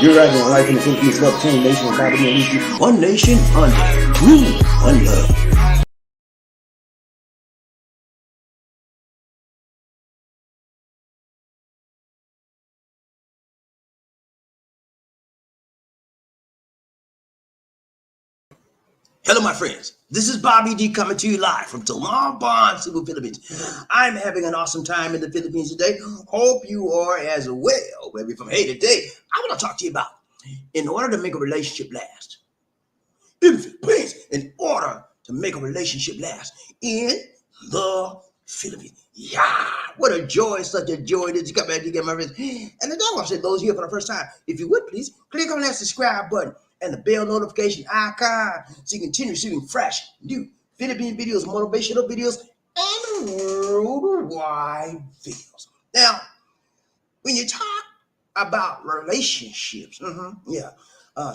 You're right on life in the Philippines, love between nation and poverty and issue. One nation under rule, one love. Hello, my friends. This is Bobby D coming to you live from Tacloban, Cebu, Philippines. I'm having an awesome time in the Philippines today. Hope you are as well, baby. From hey today, I want to talk to you about in order to make a relationship last. In the Philippines, in order to make a relationship last in the Philippines. Yeah, what a joy, such a joy that you come back to get my friends. And the dog said, those here for the first time, if you would please click on that subscribe button and the bell notification icon so you continue receiving fresh, new Philippine videos, motivational videos, and worldwide videos. Now, when you talk about relationships, yeah,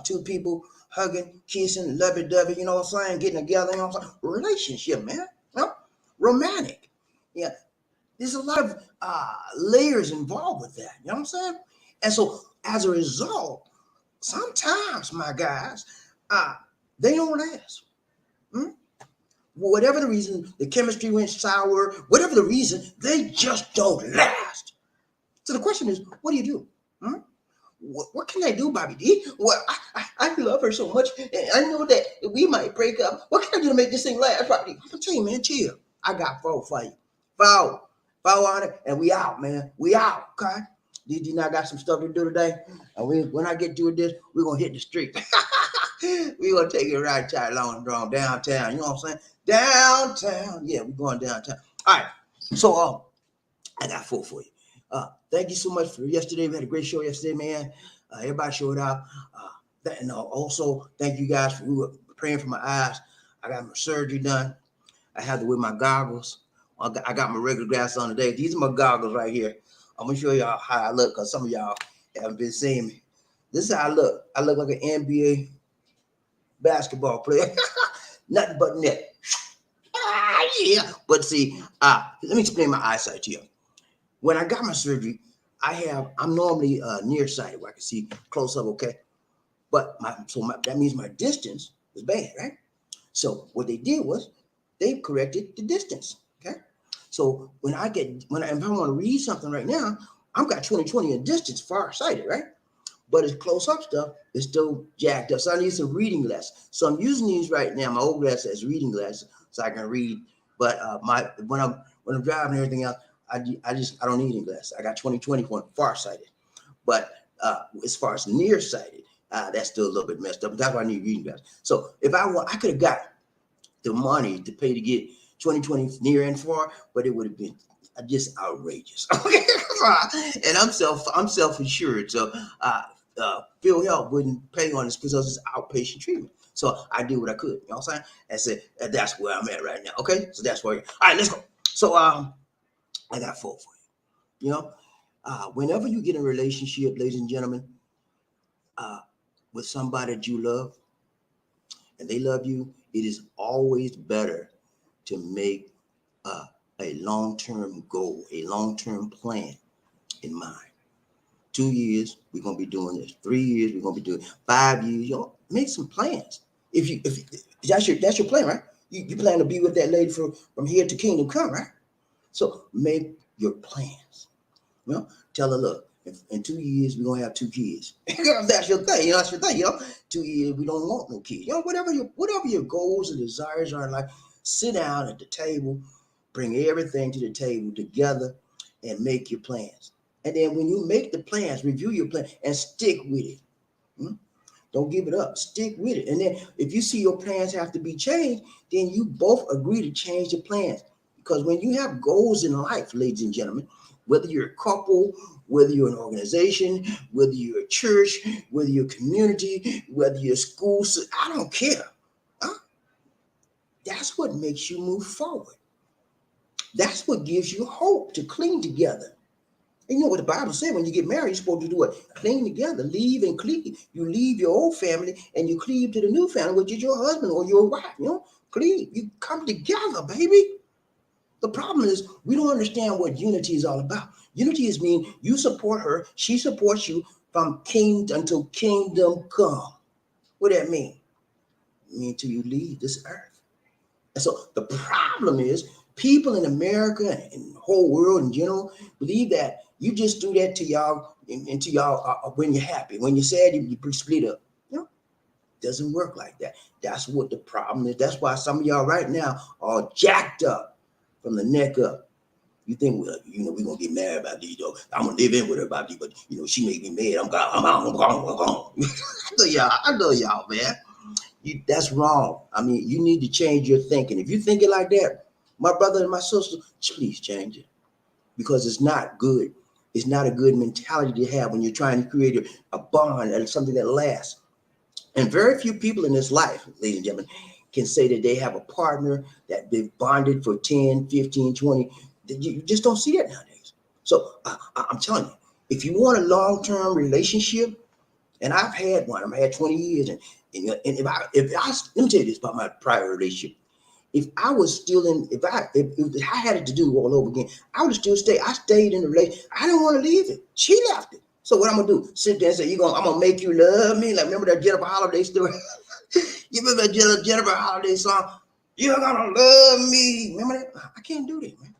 two people hugging, kissing, lovey-dovey, you know what I'm saying, getting together, you know what I'm saying, relationship, man, you know? Romantic, yeah. There's a lot of layers involved with that, you know what I'm saying? And so, as a result, sometimes, my guys, they don't last. Hmm? Whatever the reason, the chemistry went sour, whatever the reason, they just don't last. So the question is, what do you do? Hmm? What can I do, Bobby D? Well, I love her so much, and I know that we might break up. What can I do to make this thing last, Bobby D? I'm gonna tell you, man, chill. I got four for you. Four on it, and we out, man. We out, okay? DD and I got some stuff to do today, and when I get through with this, we're gonna hit the street. We're gonna take it right to long drawn downtown. You know what I'm saying? Downtown, yeah, we're going downtown. All right, so I got four for you. Thank you so much for yesterday. We had a great show yesterday, man. Everybody showed up. And also, thank you guys for praying for my eyes. I got my surgery done. I had to wear my goggles. I got my regular glasses on today. These are my goggles right here. I'm going to show y'all how I look because some of y'all haven't been seeing me. This is how I look. I look like an NBA basketball player. Nothing but net. Yeah. But see, let me explain my eyesight to you. When I got my surgery, I'm normally nearsighted where I can see close up, okay? But that means my distance is bad, right? So what they did was they corrected the distance, okay? So if I want to read something right now, I've got 20/20 in distance, far sighted, right? But it's close up stuff is still jacked up. So I need some reading glasses. So I'm using these right now, my old glasses as reading glasses, so I can read. But when I'm driving and everything else, I don't need any glasses. I got 20/20 for farsighted. But as far as nearsighted, that's still a little bit messed up. But that's why I need reading glasses. So if I could have got the money to pay to get 20/20 near and far, but it would have been just outrageous. And I'm self-insured, so Phil Health wouldn't pay on this because it's outpatient treatment. So I did what I could, you know what I'm saying? And said that's where I'm at right now. Okay, so that's where. All right, let's go. So I got four for you. You know, whenever you get in a relationship, ladies and gentlemen, with somebody that you love and they love you, it is always better to make a long-term goal, a long-term plan in mind. 2 years, we're gonna be doing this. 3 years, we're gonna be doing 5 years. You know, make some plans. If that's your plan, right? You plan to be with that lady from here to kingdom come, right? So make your plans. You know, tell her, look, in 2 years we're gonna have two kids. That's your thing. You know, that's your thing. You know, 2 years we don't want no kids. You know, whatever your goals and desires are in life, sit down at the table, bring everything to the table together, and make your plans. And then when you make the plans, review your plan and stick with it. Hmm? Don't give it up. Stick with it. And then if you see your plans have to be changed, then you both agree to change the plans. Because when you have goals in life, ladies and gentlemen, whether you're a couple, whether you're an organization, whether you're a church, whether you're a community, whether you're a school, I don't care. Huh? That's what makes you move forward. That's what gives you hope to cling together. And you know what the Bible said, when you get married, you're supposed to do what? Cling together, leave and cleave. You leave your old family and you cleave to the new family, which is your husband or your wife. You know, cleave. You come together, baby. The problem is we don't understand what unity is all about. Unity is mean you support her, she supports you. from king until kingdom come. What that mean? It mean until you leave this earth. And so the problem is people in America and the whole world in general believe that you just do that to y'all into y'all when you're happy. When you're sad, you split up. You know, doesn't work like that. That's what the problem is. That's why some of y'all right now are jacked up from the neck up. You think, well, we're gonna get mad about these, though. I'm gonna live in with her about these, but she made me mad. I'm gone. I'm gone. I know y'all, man. That's wrong. I mean, you need to change your thinking. If you think it like that, my brother and my sister, please change it, because it's not good. It's not a good mentality to have when you're trying to create a bond and something that lasts. And very few people in this life, ladies and gentlemen, can say that they have a partner that they've bonded for 10, 15, 20. You just don't see that nowadays. So I'm telling you, if you want a long-term relationship, and I've had one, I've had 20 years, and if I let me tell you this about my prior relationship. If I was still in, if I had it to do all over again, I would still stay. I stayed in the relationship. I didn't want to leave it. She left it. So what I'm gonna do? Sit there and say, I'm gonna make you love me. Like, remember that Jennifer Holiday story? You remember that Jennifer Holiday song? You're gonna love me. Remember that? I can't do that, man.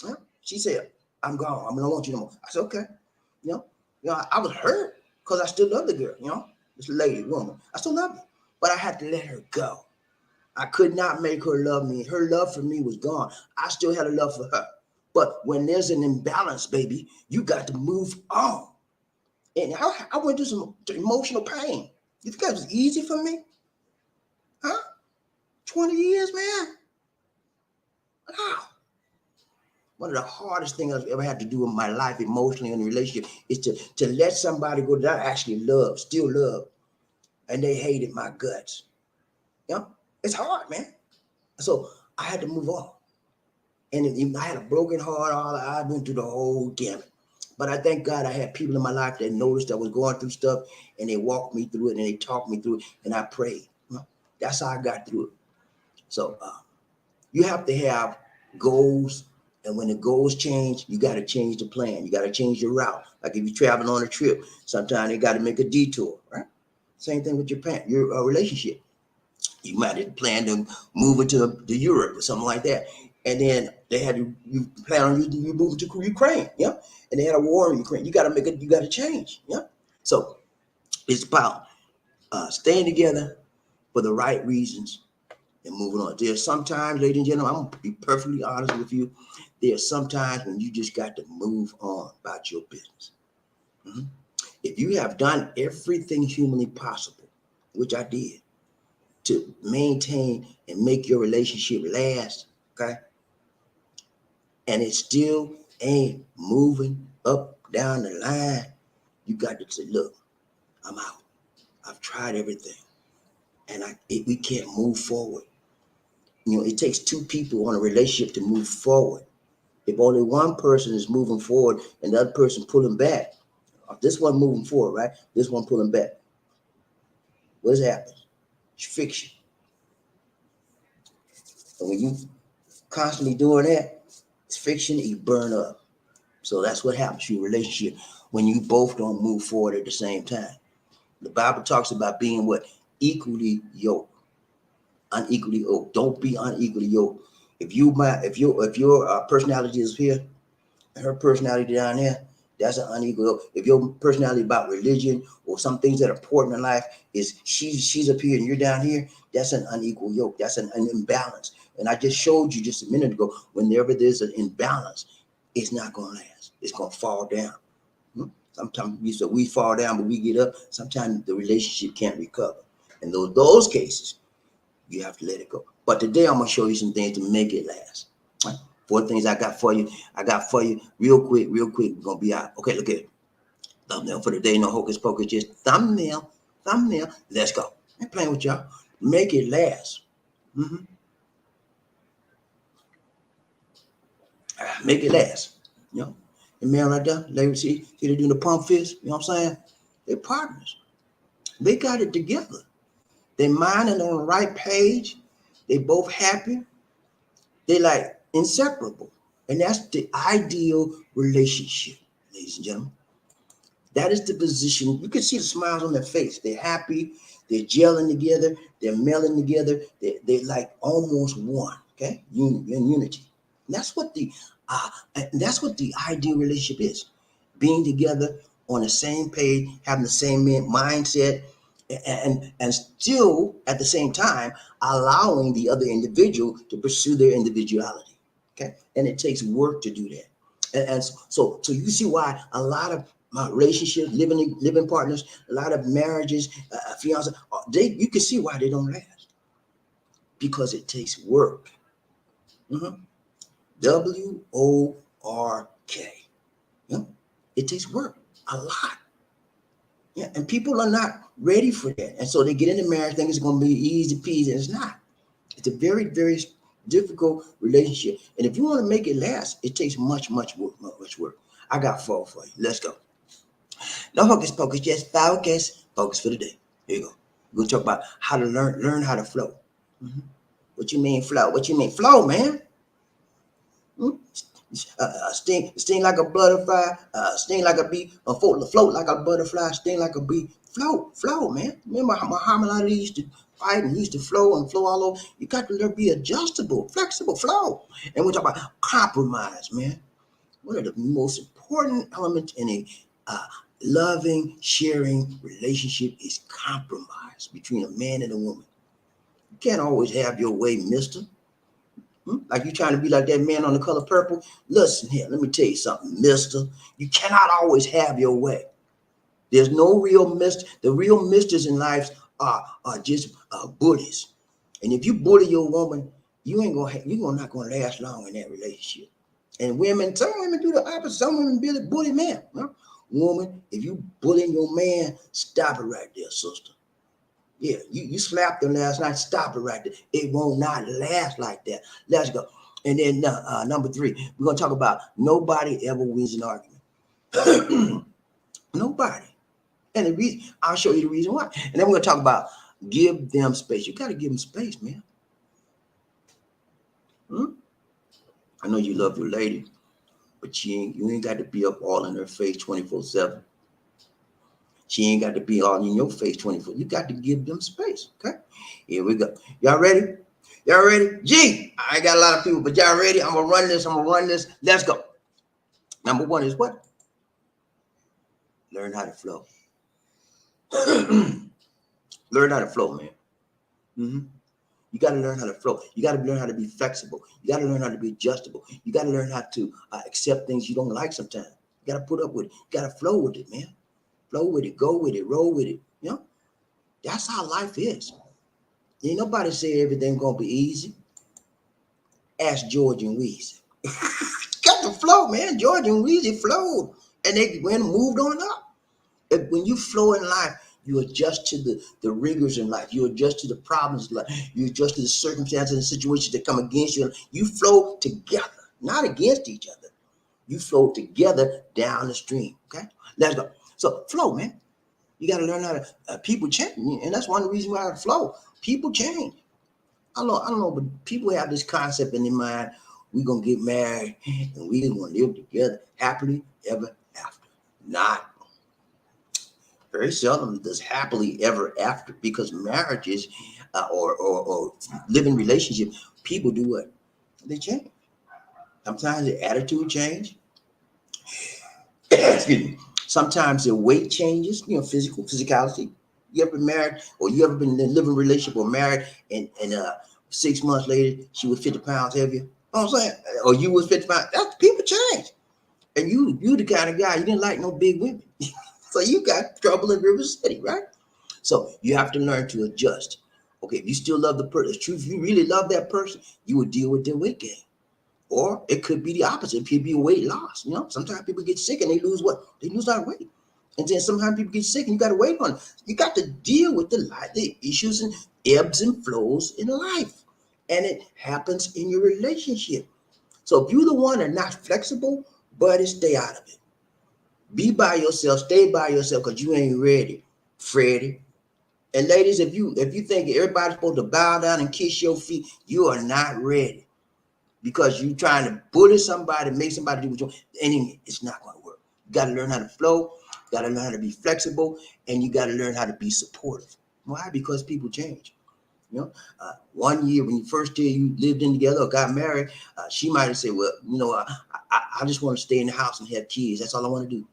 Yeah. She said, I'm gone. I don't want you no more. I said, okay. I was hurt because I still love the girl, this lady, woman. I still love her. But I had to let her go. I could not make her love me. Her love for me was gone. I still had a love for her. But when there's an imbalance, baby, you got to move on. And I went through some emotional pain. You think that was easy for me? Huh? 20 years, man. Wow. One of the hardest things I've ever had to do in my life, emotionally in a relationship, is to let somebody go that I actually love, still love, and they hated my guts. It's hard, man. So I had to move on. And I had a broken heart. I went through the whole gamut. But I thank God I had people in my life that noticed I was going through stuff, and they walked me through it, and they talked me through it, and I prayed. That's how I got through it. So you have to have goals. And when the goals change, you got to change the plan. You got to change your route. Like if you're traveling on a trip, sometimes they got to make a detour, right? Same thing with your relationship. You might have planned to move into Europe or something like that. And then they had you plan on you moving to Ukraine, and they had a war in Ukraine. You got to change, So it's about staying together for the right reasons and moving on. There's sometimes, ladies and gentlemen, I'm gonna be perfectly honest with you. There's sometimes when you just got to move on about your business. Mm-hmm. If you have done everything humanly possible, which I did, to maintain and make your relationship last, okay? And it still ain't moving up, down the line, you got to say, look, I'm out. I've tried everything. And we can't move forward. It takes two people on a relationship to move forward. If only one person is moving forward and the other person pulling back, this one moving forward, right? This one pulling back. What's happening? It's friction. And when you constantly doing that, it's friction, you burn up. So that's what happens to your relationship when you both don't move forward at the same time. The Bible talks about being what? Equally yoked. Unequally yoked. Don't be unequally yoked. If your personality is here and her personality down there, that's an unequal yoke. If your personality about religion or some things that are important in life is she's up here and you're down here, that's an unequal yoke. That's an imbalance. And I just showed you just a minute ago, whenever there's an imbalance, it's not going to last. It's going to fall down. Sometimes we fall down, but we get up. Sometimes the relationship can't recover. And those cases, you have to let it go. But today I'm going to show you some things to make it last. Right? 4 things I got for you. Real quick. We're going to be out. Okay, look at it. Thumbnail for the day. No hocus pocus. Just thumbnail. Let's go. I ain't playing with y'all. Make it last. Mm-hmm. Make it last. The man right there, they see they're doing the pump fist. You know what I'm saying? They're partners. They got it together. They minding on the right page. They both happy. They like inseparable. And that's the ideal relationship, ladies and gentlemen. That is the position. You can see the smiles on their face. They're happy. They're gelling together. They're melding together. They're like almost one. Okay, unity. And that's what the ideal relationship is. Being together on the same page, having the same mindset, and still at the same time allowing the other individual to pursue their individuality. Okay, and it takes work to do that. And so you see why a lot of relationships, living partners, a lot of marriages, fiance, you can see why they don't last, because it takes work. WORK. Yeah, it takes work a lot. Yeah, and people are not ready for that, and so they get into marriage thinking it's going to be easy peasy, and it's not. It's a very, very difficult relationship, and if you want to make it last, it takes much work. I got 4 for you. Let's go. No hocus pocus, just focus for the day. Here you go. We're gonna talk about how to learn how to flow. What you mean flow? What you mean flow, man? Sting like a butterfly, sting like a bee, float like a butterfly, sting like a bee. Flow, man. Remember how Muhammad Ali used to fight and he used to flow all over? You got to learn to be adjustable, flexible, flow. And we're talking about compromise, man. One of the most important elements in a loving, sharing relationship is compromise between a man and a woman. You can't always have your way, mister. Like you trying to be like that man on The Color Purple. Listen here, let me tell you something, mister. You cannot always have your way. There's no real mister. The real misters in life are just bullies. And if you bully your woman, you're not gonna last long in that relationship. And some women do the opposite. Some women bully men. Woman, if you bullying your man, stop it right there, sister. Yeah, you slapped him last night. Stop it right there. It won't not last like that. Let's go. And then number 3, we're gonna talk about nobody ever wins an argument. Nobody. And the reason, I'll show you the reason why. And then we're gonna talk about give them space. You gotta give them space, man. I know you love your lady, but you ain't got to be up all in her face 24/7. She ain't got to be all in your face 24. You got to give them space. Okay. Here we go. Y'all ready? Y'all ready? Gee, I got a lot of people, but y'all ready? I'm gonna run this. Let's go. Number 1 is what? Learn how to flow. Learn how to flow, man. You got to learn how to flow. You got to learn how to be flexible. You got to learn how to be adjustable. You got to learn how to accept things you don't like sometimes. You got to put up with it. You got to flow with it, man. Flow with it, go with it, roll with it. You know, that's how life is. Ain't nobody say everything gonna be easy. Ask George and Weezy. Got the flow, man. George and Weezy flowed, and they went and moved on up. When you flow in life, you adjust to the rigors in life. You adjust to the problems in life. You adjust to the circumstances and situations that come against you. You flow together, not against each other. You flow together down the stream. Okay, let's go. So flow, man. You got to learn how to people change, and that's one of the reasons why I flow. People change. I don't know, but people have this concept in their mind: we're gonna get married and we're gonna live together happily ever after. Not very seldom does happily ever after, because marriages or living relationship, people do what? They change. Sometimes their attitude change. Excuse me. Sometimes their weight changes, physicality. You ever been married, or you ever been in a living relationship or married, and 6 months later, she was 50 pounds heavier? You know what I'm saying? Or you was 50 pounds. That's, people change. And you the kind of guy, you didn't like no big women. So you got trouble in River City, right? So you have to learn to adjust. Okay, if you still love the person, if you really love that person, you would deal with their weight gain. Or it could be the opposite. It could be weight loss. Sometimes people get sick and they lose what? They lose a lot of weight. And then sometimes people get sick and you got to wait on it. You got to deal with the issues and ebbs and flows in life. And it happens in your relationship. So if you're the one that's not flexible, buddy, stay out of it. Be by yourself, stay by yourself, because you ain't ready, Freddie. And ladies, if you think everybody's supposed to bow down and kiss your feet, you are not ready. Because you're trying to bully somebody, make somebody do what you want, and it's not going to work. You got to learn how to flow. Got to learn how to be flexible, and you got to learn how to be supportive. Why? Because people change. You know, 1 year when you first year you lived in together or got married, she might have said, "Well, I just want to stay in the house and have kids. That's all I want to do."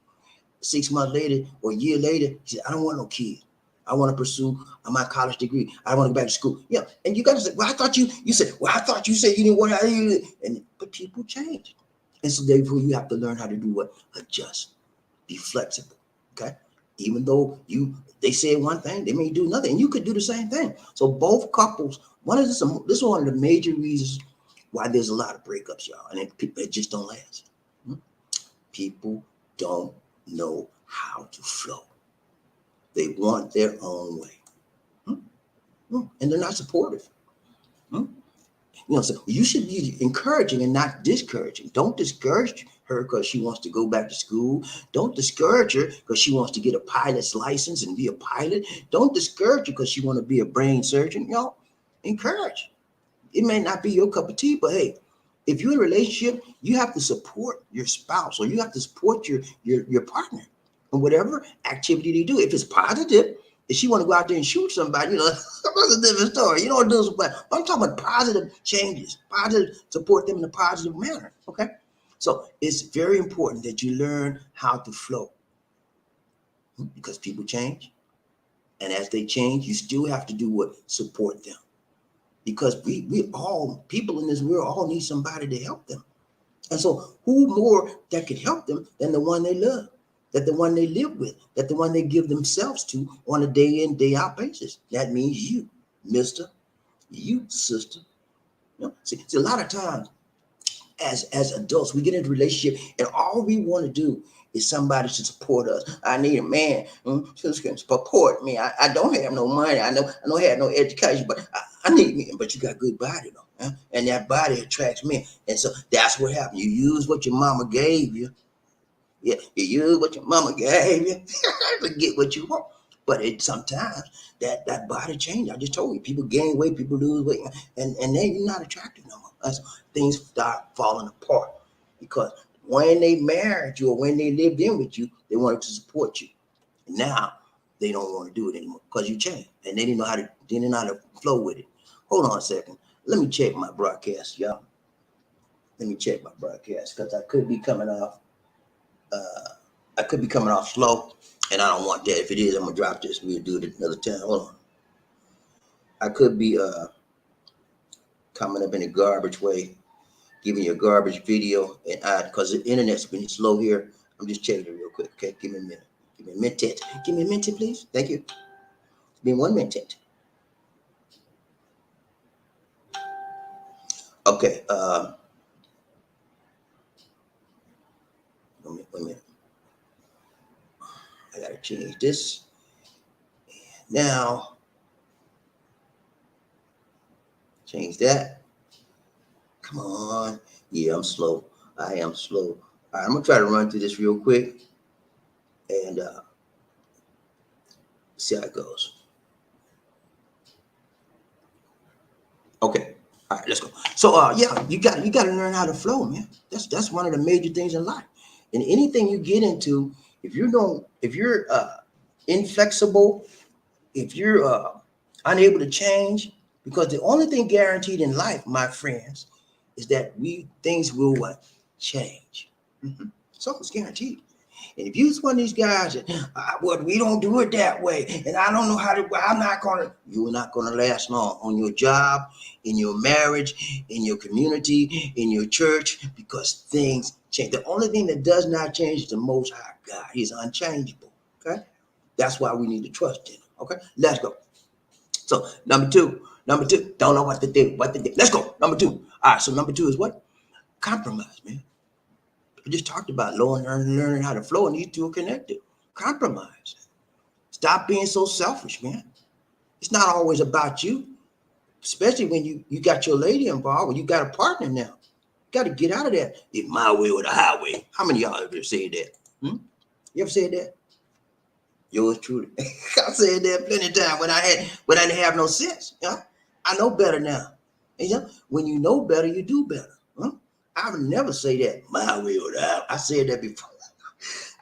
6 months later or a year later, she said, "I don't want no kids. I want to pursue my college degree. I want to go back to school." Yeah, and you got to say, "Well, I thought you said, well, I thought you said you didn't want to." But people change, and so therefore you have to learn how to do what? Adjust, be flexible. Okay, even though they said one thing, they may do nothing, and you could do the same thing. So both couples, this is one of the major reasons why there's a lot of breakups, y'all, and it just don't last. People don't know how to flow. They want their own way, and they're not supportive. So you should be encouraging and not discouraging. Don't discourage her because she wants to go back to school. Don't discourage her because she wants to get a pilot's license and be a pilot. Don't discourage her because she wants to be a brain surgeon. Encourage. It may not be your cup of tea, but hey, if you're in a relationship, you have to support your spouse, or you have to support your partner in whatever activity they do. If it's positive, if she want to go out there and shoot somebody, that's a different story. You don't do somebody. I'm talking about positive changes, positive, support them in a positive manner. Okay, so it's very important that you learn how to flow, because people change, and as they change, you still have to do what? Support them. Because we all, people in this world, all need somebody to help them. And so who more that could help them than the one they love, that the one they live with, that the one they give themselves to on a day in, day out basis? That means you, mister, you, sister. See, a lot of times as adults, we get into a relationship and all we want to do is somebody to support us. I need a man who can support me. I don't have no money. I don't have no education, but I need me. But you got good body though, and that body attracts men. And so that's what happened. You use what your mama gave you. Yeah, you use what your mama gave you to get what you want. But sometimes that body change. I just told you, people gain weight, people lose weight, and then you're not attractive no more. Things start falling apart because when they married you or when they lived in with you, they wanted to support you. And now they don't want to do it anymore because you changed, and they didn't know how to flow with it. Hold on a second. Let me check my broadcast, y'all. Let me check my broadcast because I could be coming off. Slow, and I don't want that. If it is, I'm gonna drop this. We'll do it another time. Hold on. I could be coming up in a garbage way, giving you a garbage video, and because the internet's been slow here, I'm just checking it real quick. Okay, give me a minute. Give me a minute. Give me a minute, please. Thank you. It's been 1 minute. Okay. Wait a minute. I gotta change this. Now, change that. Come on. Yeah, I'm slow. I am slow. All right, I'm gonna try to run through this real quick and see how it goes. Okay. All right, let's go. So yeah, you got to learn how to flow, man. That's one of the major things in life. And anything you get into, if you're inflexible, if you're unable to change, because the only thing guaranteed in life, my friends, is that things will what? Change. Something's guaranteed. And if you're one of these guys that, well, we don't do it that way, and I don't know how to, you're not gonna last long on your job, in your marriage, in your community, in your church, because things change. The only thing that does not change is the Most High God. He's unchangeable. Okay, that's why we need to trust him. Okay, let's go. So number two, don't know what to do. Let's go. Number two. All right. So number two is what? Compromise, man. I just talked about learning how to flow, and these two are connected. Compromise. Stop being so selfish, man. It's not always about you, especially when you got your lady involved, or you got a partner now. You got to get out of that. It's my way or the highway. How many of y'all ever said that? You ever said that? Yours truly. I said that plenty of times when I didn't have no sense. I know better now. And, when you know better, you do better. I would never say that my way or the highway. I said that before.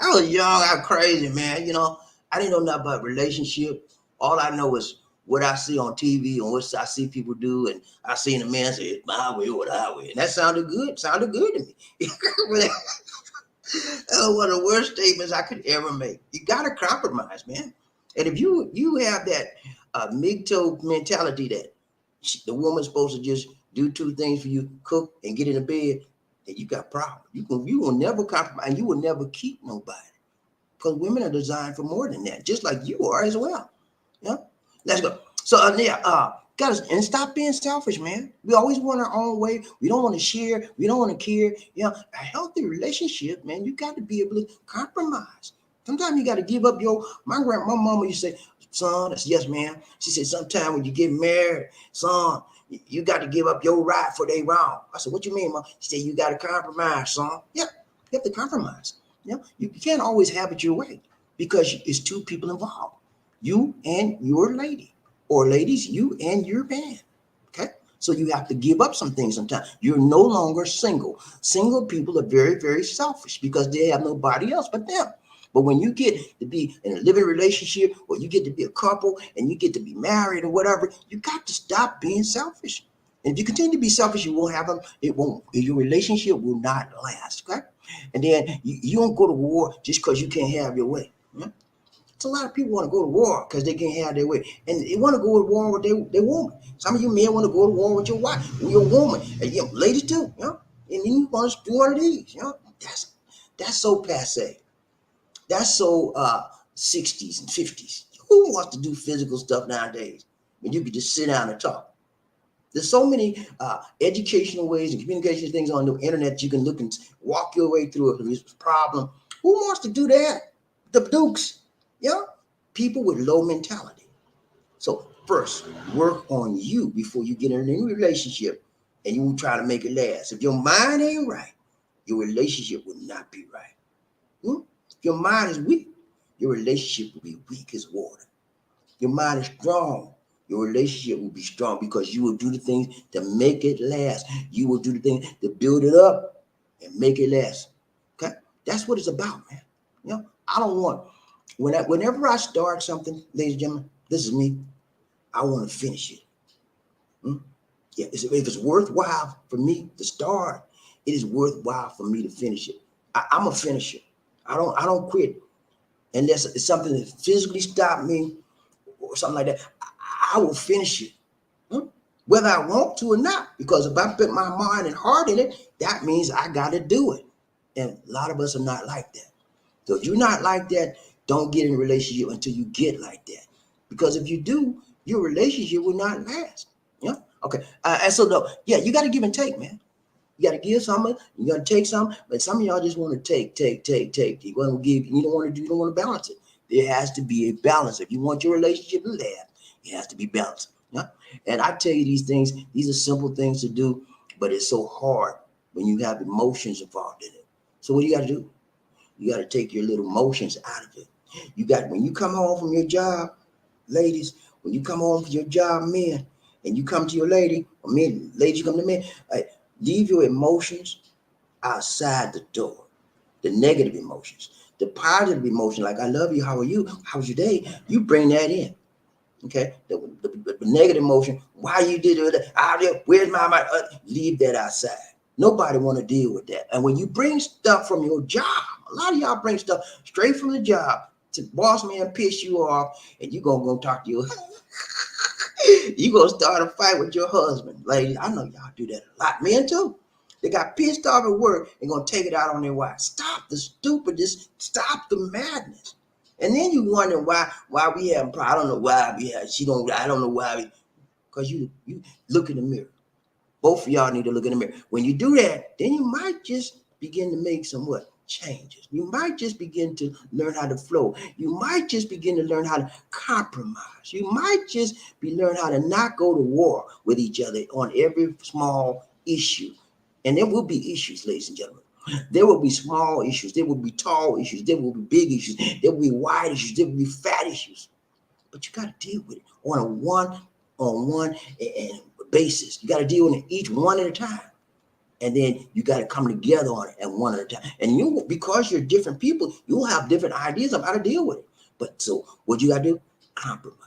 I was young, I'm crazy, man. You know, I didn't know nothing about relationship. All I know is what I see on TV and what I see people do, and I seen a man say it's my way or the highway, and that sounded good to me. That was one of the worst statements I could ever make. You got to compromise, man. And if you have that MGTOW mentality that the woman's supposed to just do two things for you: cook and get in the bed, then you got problems. You will never compromise. You will never keep nobody because women are designed for more than that, just like you are as well. Yeah, let's go. So yeah, guys, and stop being selfish, man. We always want our own way. We don't want to share. We don't want to care. You know, a healthy relationship, man. You got to be able to compromise. Sometimes you got to give up your. My mama used to say, "Son, that's yes, man." She said, "Sometimes when you get married, son, you got to give up your right for they wrong." I said, "What you mean, mom?" She said, "You got to compromise, son." Yeah, you have to compromise. Yeah, you can't always have it your way because it's two people involved. You and your lady, or ladies, you and your man. Okay. So you have to give up some things sometimes. You're no longer single. Single people are very, very selfish because they have nobody else but them. But when you get to be in a living relationship or you get to be a couple and you get to be married or whatever, you got to stop being selfish. And if you continue to be selfish, you won't have them. It won't. Your relationship will not last. Okay. And then you don't go to war just because you can't have your way. Yeah? It's a lot of people want to go to war because they can't have their way, and they want to go to war with their woman. Some of you men want to go to war with your wife, with your woman, and you know, ladies too. You know, and then you want to do one of these. You know, that's so passe. That's so 60s and 50s. Who wants to do physical stuff nowadays when you can just sit down and talk? There's so many educational ways and communication things on the internet you can look and walk your way through a problem. Who wants to do that? The Dukes. Yeah, people with low mentality. So first, work on you before you get in any relationship and you try to make it last. If your mind ain't right, your relationship will not be right. If your mind is weak, your relationship will be weak as water. Your mind is strong, your relationship will be strong because you will do the things to make it last. You will do the things to build it up and make it last. Okay? That's what it's about, man. You know, I don't want whenever I start something, ladies and gentlemen, this is me. I want to finish it. Yeah, if it's worthwhile for me to start, it is worthwhile for me to finish it. I'm a finisher. I don't quit unless it's something that physically stopped me or something like that. I will finish it, whether I want to or not. Because if I put my mind and heart in it, that means I got to do it. And a lot of us are not like that. So if you're not like that, don't get in a relationship until you get like that. Because if you do, your relationship will not last. Yeah. Okay. And so yeah, you got to give and take, man. You got to give some, you got to take some, but some of y'all just want to take. You want to give, you don't want to do, you don't want to balance it. There has to be a balance. If you want your relationship to last, it has to be balanced. Yeah. And I tell you these things, these are simple things to do, but it's so hard when you have emotions involved in it. So what do you got to do? You got to take your little emotions out of it. When you come home from your job, ladies, when you come home from your job, men, and you come to your lady, or men, ladies, you come to men, leave your emotions outside the door. The negative emotions, the positive emotion, like I love you, how are you, how's your day? You bring that in. Okay, the negative emotion, why you did it, where's my leave that outside. Nobody want to deal with that. And when you bring stuff from your job, a lot of y'all bring stuff straight from the job to boss man piss you off, and you gonna go talk to your you gonna start a fight with your husband. Ladies, I know y'all do that a lot. Men too. They got pissed off at work and gonna take it out on their wife. Stop the stupidness, stop the madness. And then you wonder why we have I don't know why we have I don't know why because you look in the mirror. Both of y'all need to look in the mirror. When you do that, then you might just begin to make some changes. You might just begin to learn how to flow. You might just begin to learn how to compromise. You might just learn how to not go to war with each other on every small issue. And there will be issues, ladies and gentlemen. There will be small issues. There will be tall issues. There will be big issues. There will be wide issues. There will be fat issues. But you got to deal with it on a one-on-one basis. You got to deal with each one at a time. And then you got to come together on it and one at a time. And you, because you're different people, you'll have different ideas of how to deal with it. But so what you got to do? Compromise.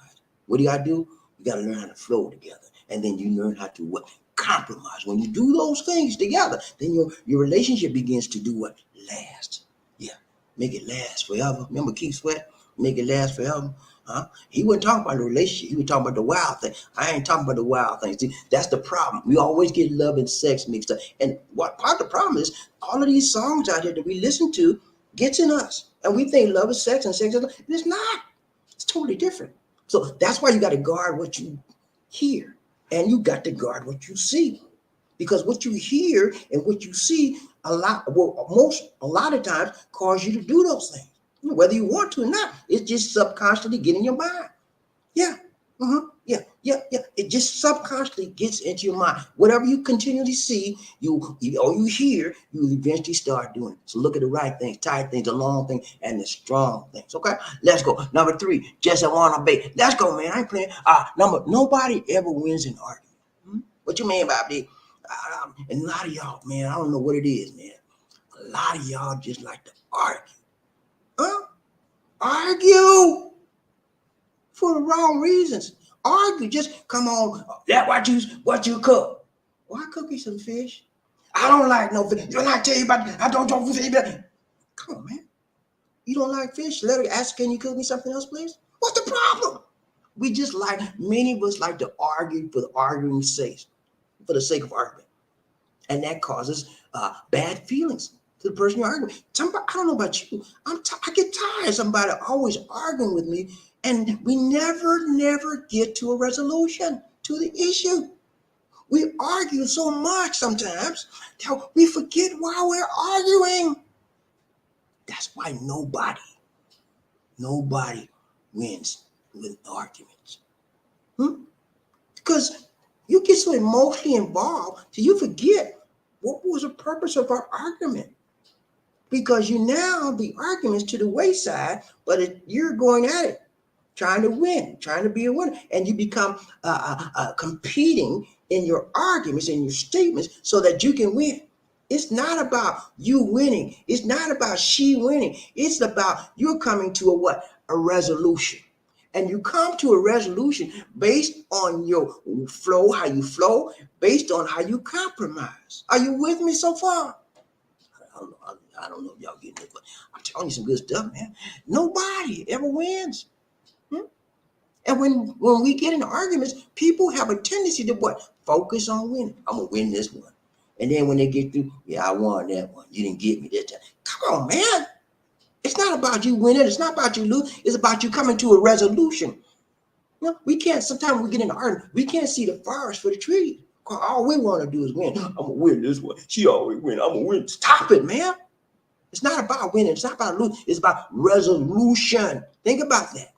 What do you got to do? You got to learn how to flow together. And then you learn how to what? Compromise. When you do those things together, then your relationship begins to do what? Last. Yeah. Make it last forever. Remember Keith Sweat? Make it last forever. Huh? He wasn't talking about the relationship. He was talking about the wild thing. I ain't talking about the wild things. See, that's the problem. We always get love and sex mixed up. And what part of the problem is all of these songs out here that we listen to gets in us. And we think love is sex and sex is love. It's not. It's totally different. So that's why you got to guard what you hear. And you got to guard what you see. Because what you hear and what you see a lot of times cause you to do those things. Whether you want to or not, it's just subconsciously getting in your mind. Yeah. Yeah. It just subconsciously gets into your mind. Whatever you continually see, you hear, you eventually start doing it. So look at the right things, tight things, the long things, and the strong things. Okay, let's go. Number 3, just I want to be. Let's go, man. I ain't playing. Nobody ever wins an argument. What you mean by that? And a lot of y'all, man, I don't know what it is, man. A lot of y'all just like to argue. Argue for the wrong reasons. Argue, just come on. That what you cook. Why cook you some fish? I don't like no fish. When I tell you about, I don't fish. Come on, man. You don't like fish? Let her ask, can you cook me something else, please? What's the problem? We just like, many of us like to argue for the arguing's sake, for the sake of argument. And that causes bad feelings to the person you're arguing with. Somebody, I don't know about you. I get tired of somebody always arguing with me, and we never get to a resolution to the issue. We argue so much sometimes that we forget why we're arguing. That's why nobody wins with arguments. Because you get so emotionally involved that you forget what was the purpose of our argument. Because you now the argument's to the wayside, but you're going at it, trying to win, trying to be a winner, and you become competing in your arguments and your statements so that you can win. It's not about you winning. It's not about she winning. It's about you're coming to a resolution. And you come to a resolution based on your flow, how you flow, based on how you compromise. Are you with me so far? I don't know if y'all getting it, but I'm telling you some good stuff, man. Nobody ever wins. And when we get into arguments, people have a tendency to focus on winning. I'm gonna win this one. And then when they get through, I won that one. You didn't get me that time. Come on, man. It's not about you winning. It's not about you losing. It's about you coming to a resolution. We can't, sometimes we get in an argument, we can't see the forest for the trees. All we want to do is win. I'm going to win this one. She always win. I'm going to win. Stop it, man. It's not about winning. It's not about losing. It's about resolution. Think about that.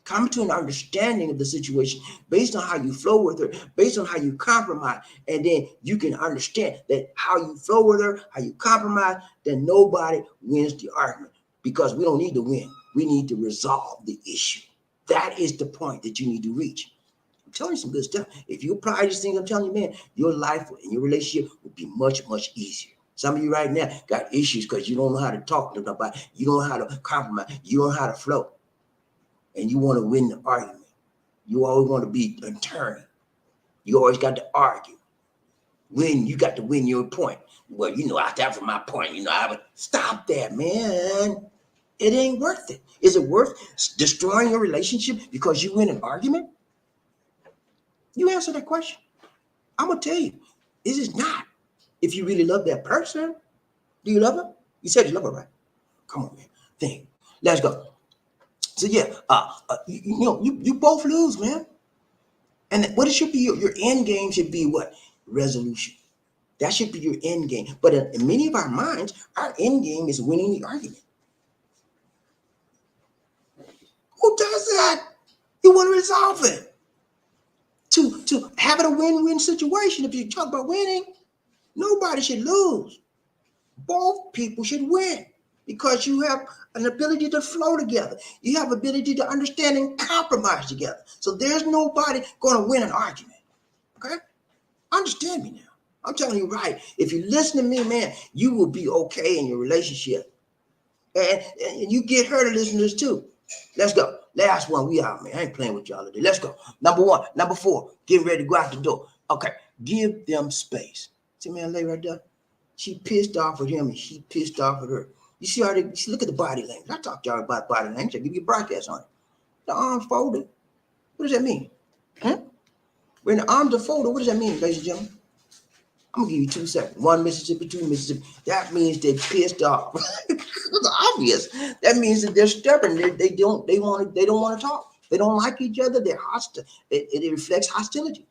Come to an understanding of the situation based on how you flow with her, based on how you compromise. And then you can understand that how you flow with her, how you compromise, then nobody wins the argument because we don't need to win. We need to resolve the issue. That is the point that you need to reach. I'm telling you some good stuff. If you apply these things, I'm telling you, man, your life and your relationship will be much, much easier. Some of you right now got issues because you don't know how to talk to nobody. You don't know how to compromise. You don't know how to flow. And you want to win the argument. You always want to be an attorney. You always got to argue. You got to win your point. Well, I got for my point. I would stop that, man. It ain't worth it. Is it worth destroying your relationship because you win an argument? You answer that question. I'm going to tell you, it is not. If you really love that person, do you love her? You said you love her, right? Come on, man. Think. Let's go. So yeah, you both lose, man. And what it should be, your end game should be what? Resolution. That should be your end game. But in many of our minds, our end game is winning the argument. Who does that? You want to resolve it. To have it a win-win situation. If you talk about winning, nobody should lose. Both people should win because you have an ability to flow together. You have ability to understand and compromise together. So there's nobody going to win an argument. Okay? Understand me now. I'm telling you right. If you listen to me, man, you will be okay in your relationship. And you get her to listen to this too. Let's go. Last one. We out, man. I ain't playing with y'all today. Let's go. Number 1. Number 4. Get ready to go out the door. Okay. Give them space. See, man, lady right there. She pissed off at him and she pissed off at her. You see how they look at the body language. I talked to y'all about body language. I give you a broadcast on it. The arms folded. What does that mean? When the arms are folded, what does that mean, ladies and gentlemen? I'm gonna give you 2 seconds. 1 Mississippi, 2 Mississippi. That means they're pissed off. It's obvious. That means that they're stubborn. They don't want to talk. They don't like each other. They're hostile. It reflects hostility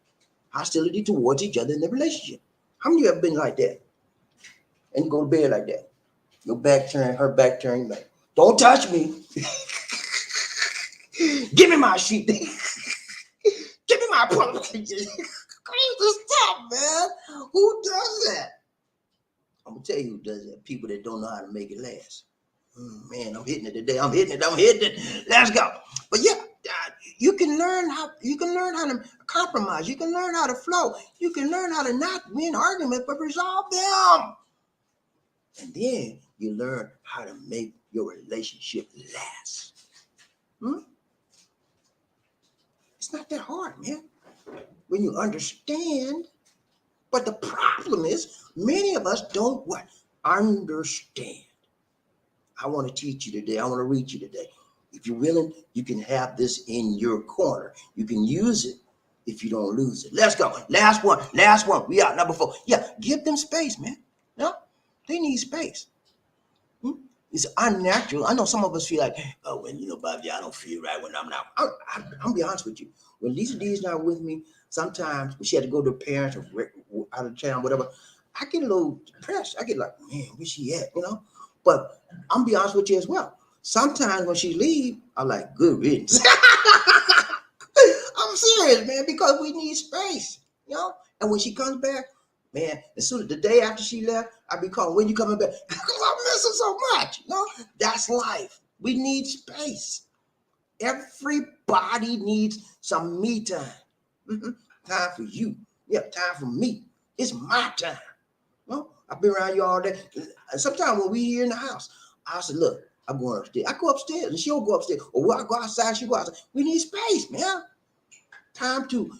towards each other in the relationship. How many of you have been like that? And you go to bed like that. Your back turned, her back turned. Like, don't touch me. Give me my sheet. Give me my pillow. Crazy stuff, man. Who does that? I'm gonna tell you who does that. People that don't know how to make it last. Man, I'm hitting it today. I'm hitting it. Let's go. But yeah, you can learn how to compromise. You can learn how to flow. You can learn how to not win arguments, but resolve them. And then you learn how to make your relationship last. It's not that hard, man, when you understand. But the problem is, many of us don't what? Understand. I want to teach you today. I want to read you today. If you're willing, you can have this in your corner. You can use it if you don't lose it. Let's go. Last one. We out. Number 4. Yeah, give them space, man. No, they need space. It's unnatural. I know some of us feel like, oh, when Bobby, I don't feel right when I'm not. I'll be honest with you. When Lisa D is not with me, sometimes when she had to go to her parents or out of town, whatever, I get a little depressed. I get like, man, where she at? But I'm be honest with you as well. Sometimes when she leave, I'm like, good riddance. I'm serious, man, because we need space, And when she comes back, man, as soon as the day after she left, I be calling, when you coming back? Because I miss her so much. That's life. We need space. Everybody needs some me time. Time for you. Yeah, time for me. It's my time. I've been around you all day. Sometimes when we here in the house, I said, look, I'm going upstairs. I go upstairs and she'll go upstairs. Or when I go outside, she go outside. We need space, man. Time to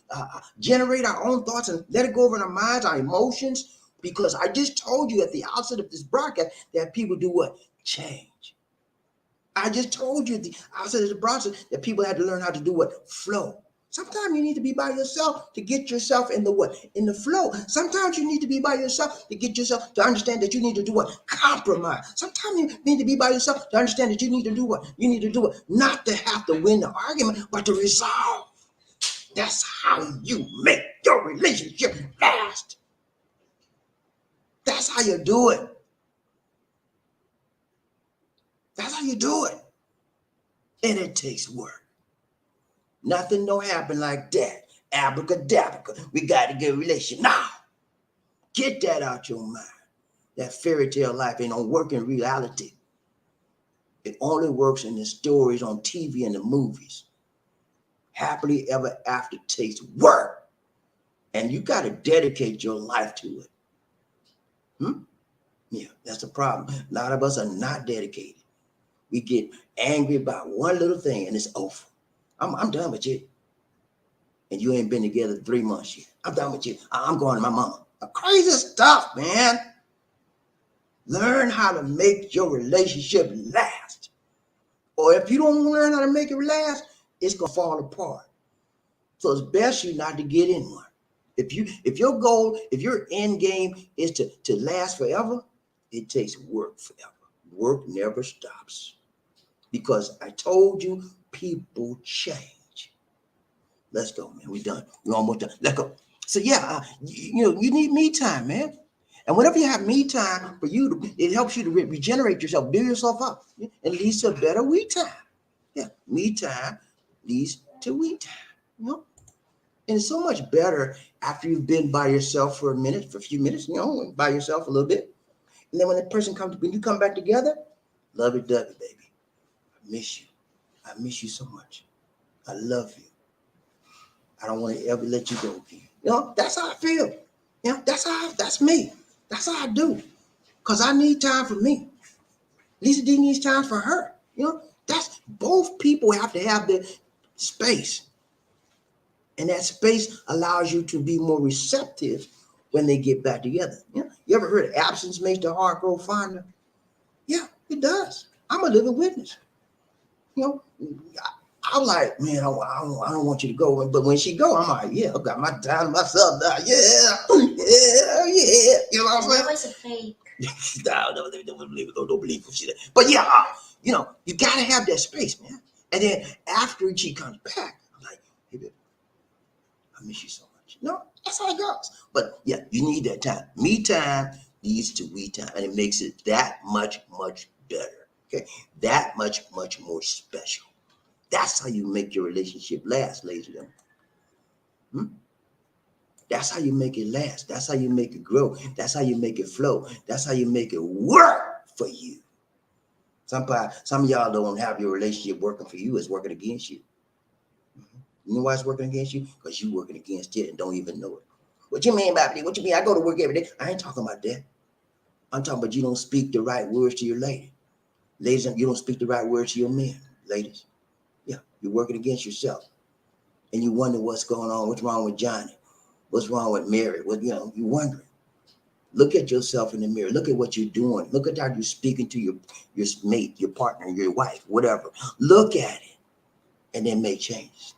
generate our own thoughts and let it go over in our minds, our emotions. Because I just told you at the outset of this broadcast that people do what? Change. I just told you at the outset of the broadcast that people had to learn how to do what? Flow. Sometimes you need to be by yourself to get yourself in the what? In the flow. Sometimes you need to be by yourself to get yourself to understand that you need to do what? Compromise. Sometimes you need to be by yourself to understand that you need to do what? You need to do it not to have to win the argument, but to resolve. That's how you make your relationship last. That's how you do it. That's how you do it. And it takes work. Nothing don't happen like that. Abracadabra. We got to get a relation now. Get that out your mind. That fairy tale life ain't gonna work in reality. It only works in the stories on TV and the movies. Happily ever after takes work. And you got to dedicate your life to it. Yeah, that's the problem. A lot of us are not dedicated. We get angry about one little thing and it's over. I'm done with you. And you ain't been together 3 months yet. I'm done with you. I'm going to my mama. Crazy stuff, man. Learn how to make your relationship last. Or if you don't learn how to make it last, it's going to fall apart. So it's best you not to get in one. If your goal, if your end game is to last forever, it takes work forever. Work never stops. Because I told you, people change. Let's go, man. We're done. We're almost done. Let's go. So yeah, you need me time, man. And whenever you have me time for you, it helps you to regenerate yourself, build yourself up, and leads to a better we time. Yeah, me time leads to we time. And it's so much better after you've been by yourself for a few minutes, by yourself a little bit. And then when that person comes, when you come back together, lovey-dovey, baby. I miss you. I miss you so much. I love you. I don't want to ever let you go again. That's how I feel. Yeah, that's me. That's how I do. Cause I need time for me. Lisa D needs time for her. That's both people have to have the space. And that space allows you to be more receptive when they get back together. You ever heard absence makes the heart grow fonder? Yeah, it does. I'm a living witness. You know, I'm like, man, I don't want you to go. But when she go, I'm like, yeah, I got my time to myself now. Yeah, yeah, yeah. You know what I'm saying? That was a fake. Don't believe what she said. But yeah, you gotta have that space, man. And then after she comes back, I'm like, hey, baby, I miss you so much. That's how it goes. But yeah, you need that time. Me time leads to we time, and it makes it that much, much better. Okay, that much, much more special. That's how you make your relationship last, ladies and gentlemen. That's how you make it last. That's how you make it grow. That's how you make it flow. That's how you make it work for you. Some of y'all don't have your relationship working for you. It's working against you. You know why it's working against you? Because you're working against it and don't even know it. What you mean, Bobby? What you mean? I go to work every day. I ain't talking about that. I'm talking about you don't speak the right words to your lady. Ladies, you don't speak the right words to your men, ladies. Yeah, you're working against yourself. And you wonder what's going on. What's wrong with Johnny? What's wrong with Mary? You're wondering. Look at yourself in the mirror. Look at what you're doing. Look at how you're speaking to your mate, your partner, your wife, whatever. Look at it and then make changes.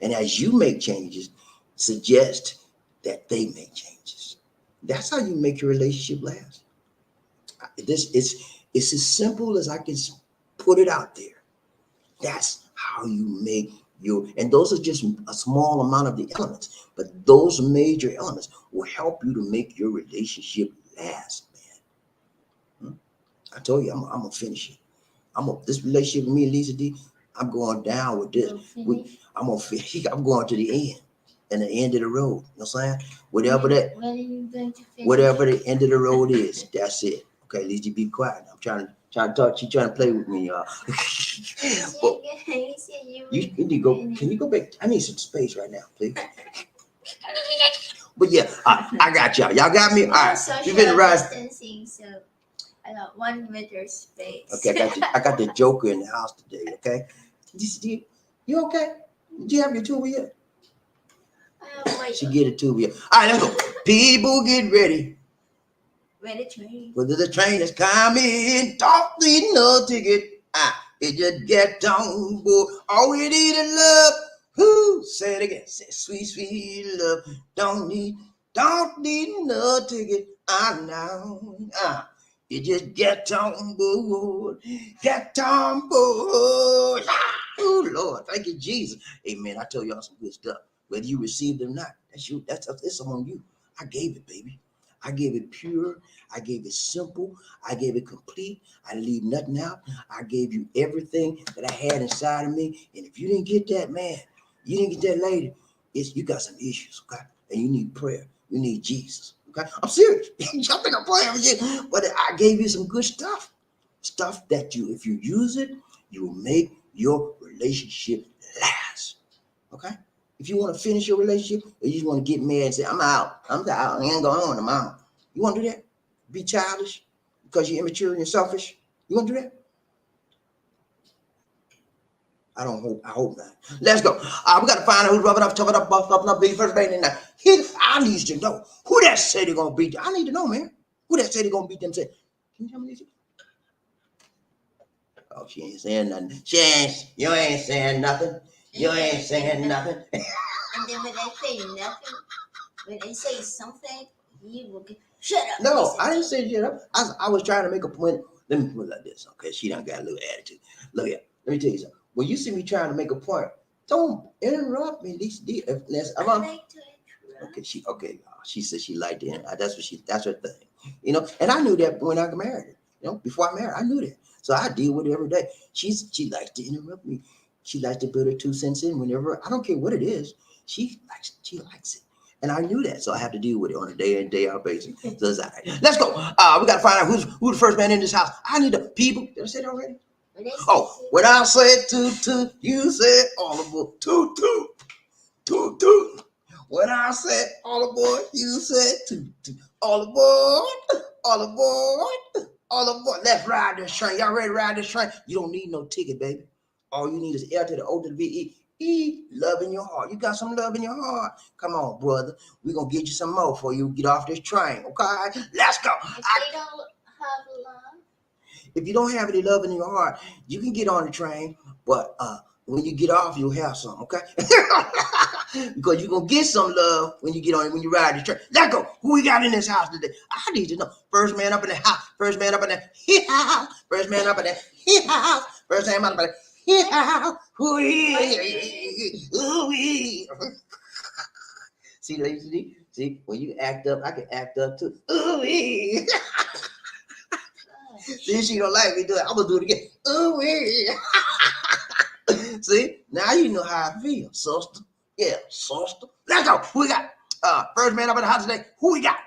And as you make changes, suggest that they make changes. That's how you make your relationship last. It's as simple as I can put it out there. That's how you make and those are just a small amount of the elements, but those major elements will help you to make your relationship last, man. I told you, I'm gonna finish it. This relationship with me and Lisa D, I'm going down with this. I'm gonna finish. I'm going to the end, and the end of the road. You know what I'm saying? Whatever When are you going to finish? Whatever the end of the road is, that's it. Okay, Lisa, be quiet. I'm trying to talk. She's trying to play with me, y'all. Well, you need to go. Can you go back? I need some space right now, please. But yeah, I got y'all. Y'all got me. All right, you've been distancing, so I got 1 meter space. Okay, I got the Joker in the house today. Okay, you okay? Did you have your tuba yet? She get a tuba yet. All right, let's go. People get ready. Ready train. Whether the train is coming, don't need no ticket. It just get on board. All we need is love. Who say it again? Say sweet, sweet love. Don't need no ticket. Now. You just get on board. Get on board. Oh Lord, thank you, Jesus. Amen. I tell y'all some good stuff. Whether you received it or not, that's you. It's on you. I gave it, baby. I gave it pure. I gave it simple. I gave it complete. I didn't leave nothing out. I gave you everything that I had inside of me. And if you didn't get that, man, you didn't get that lady, you got some issues, okay? And you need prayer. You need Jesus, okay? I'm serious. Y'all think I'm playing with you, but I gave you some good stuff. Stuff that if you use it, you will make your relationship last, okay? If you want to finish your relationship, or you just want to get mad and say, I'm out, I ain't going on, I'm out. You want to do that? Be childish because you're immature and you're selfish? You want to do that? I hope not. Let's go. We got to find out who's rubbing up, tubbing up, buffing up, being first man in there. I need to know who that say they're going to beat. I need to know, man. Who that say they're going to beat them? Say, can you tell me this? Oh, she ain't saying nothing. You ain't saying nothing. You ain't saying nothing. And then when I say nothing, when I say something, you will get shut up. No, I didn't say shut up. I was trying to make a point. Let me put it like this, okay? She done got a little attitude. Look here. Let me tell you something. When you see me trying to make a point, don't interrupt me. I like to interrupt. Okay, she said she liked it. That's her thing. And I knew that when I got married. Before I married, I knew that. So I deal with it every day. She likes to interrupt me. She likes to put her 2 cents in whenever. I don't care what it is. She likes it. And I knew that. So I have to deal with it on a day in, day out basis. So it's all right. Let's go. We got to find out who's the first man in this house. I need the people. Did I say that already? When I said toot toot, you said audible. Toot toot. Toot toot. When I said all aboard, you said toot. All aboard, all aboard, all aboard. Let's ride this train. Y'all ready to ride this train? You don't need no ticket, baby. All you need is L to the O to the V-E. Love in your heart. You got some love in your heart. Come on, brother. We're going to get you some more before you get off this train, okay? Let's go. If they don't have love. If you don't have any love in your heart, you can get on the train, but when you get off, you'll have some, okay? Because you're going to get some love when you get on it, when you ride the train. Let's go. Who we got in this house today? I need to know. First man up in the house. First man up in the house. First man up in the house. First man up in the house. Ooh-wee. See, ladies, see, when you act up, I can act up too. Ooh-wee. See, she don't like me do it. I'm gonna do it again. Ooh-wee. See, now you know how I feel, sister. Yeah, sister. Let's go. Who we got? First man up in the house today. Who we got?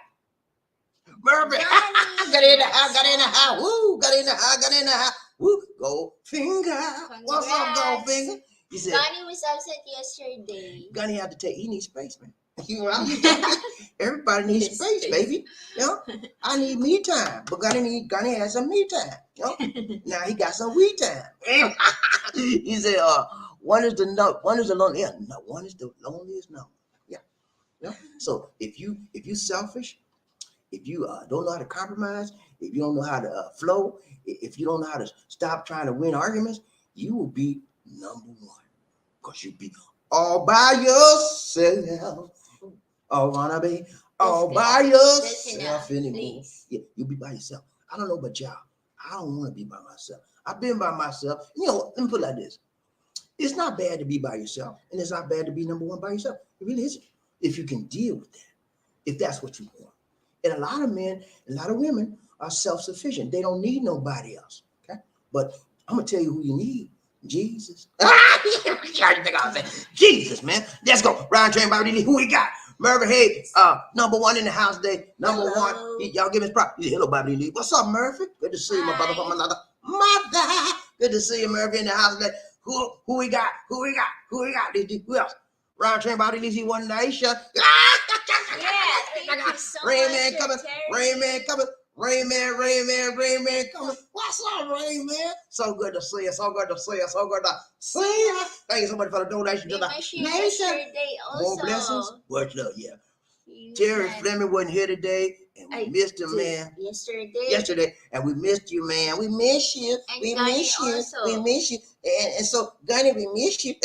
Murphy. Got in the house. Got in the house. Woo. Got in the house. Got in the house. Woo. Goldfinger. What's up, Goldfinger? He said, Gunny was upset yesterday. Gunny had to take. He needs space, man. Everybody needs space, baby. You know, I need me time, but Gunny has some me time. You know, now he got some we time. He said, one is the lonely. Yeah, no, one is the loneliest number. Yeah, yeah. So if you selfish, if you don't know how to compromise, if you don't know how to flow, if you don't know how to stop trying to win arguments, you will be number one because you'll be all by yourself. Oh, wanna be all by yourself anymore. Yeah, you'll be by yourself. I don't know about y'all. I don't want to be by myself. I've been by myself. You know, let me put it like this. It's not bad to be by yourself, and it's not bad to be number one by yourself. It really isn't. If you can deal with that, if that's what you want. And a lot of men, a lot of women are self-sufficient. They don't need nobody else. Okay? But I'm gonna tell you who you need. Jesus. Jesus, man. Let's go. Round train, Bobby. Who we got? Murphy, hey, number one in the house today. Number one. Y'all give me props. Hello, Bobby Lee. What's up, Murphy? Good to see you, my brother from another mother. Good to see you, Murphy, in the house today. Who we got? Who we got? Who we got? Who else? Round train, Bobby Lee. One nation. Yeah, thank you so Rain much. Man coming. Rain Man coming. Rain Man coming. What's up, Rain Man? So good to see you. So good to see you. So good to see you. Thank you so much for the donation to the nation. More blessings. Much love, yeah. Terry Fleming wasn't here today, and we missed him, man. Yesterday, and we missed you, man. We miss you. And We Gunny miss you. also. We miss you. And so, Gunny, we miss you.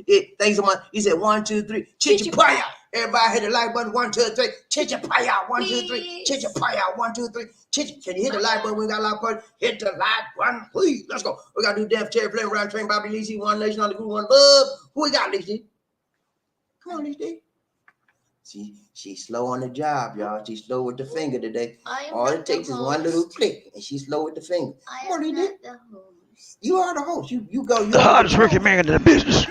Yeah, thanks so much. He said 1, 2, 3. Chichipaya. Everybody hit the like button. 1, 2, 3. Chichipaya. 1, 2, 3. Chichipaya. 1, 2, 3. Can you hit the like button? We got a like button. Hit the like button, please. Let's go. We got to do Def Terry Fleming, Round Train, Bobby Lacey, One Nation on the Group, One Love. Who we got, Lacey? Come on, Lacey. She's slow on the job, y'all. She's slow with the finger today. All it takes is one little click, and she's slow with the finger. I am not the host. You are the host. You go. The hardest working man in the business.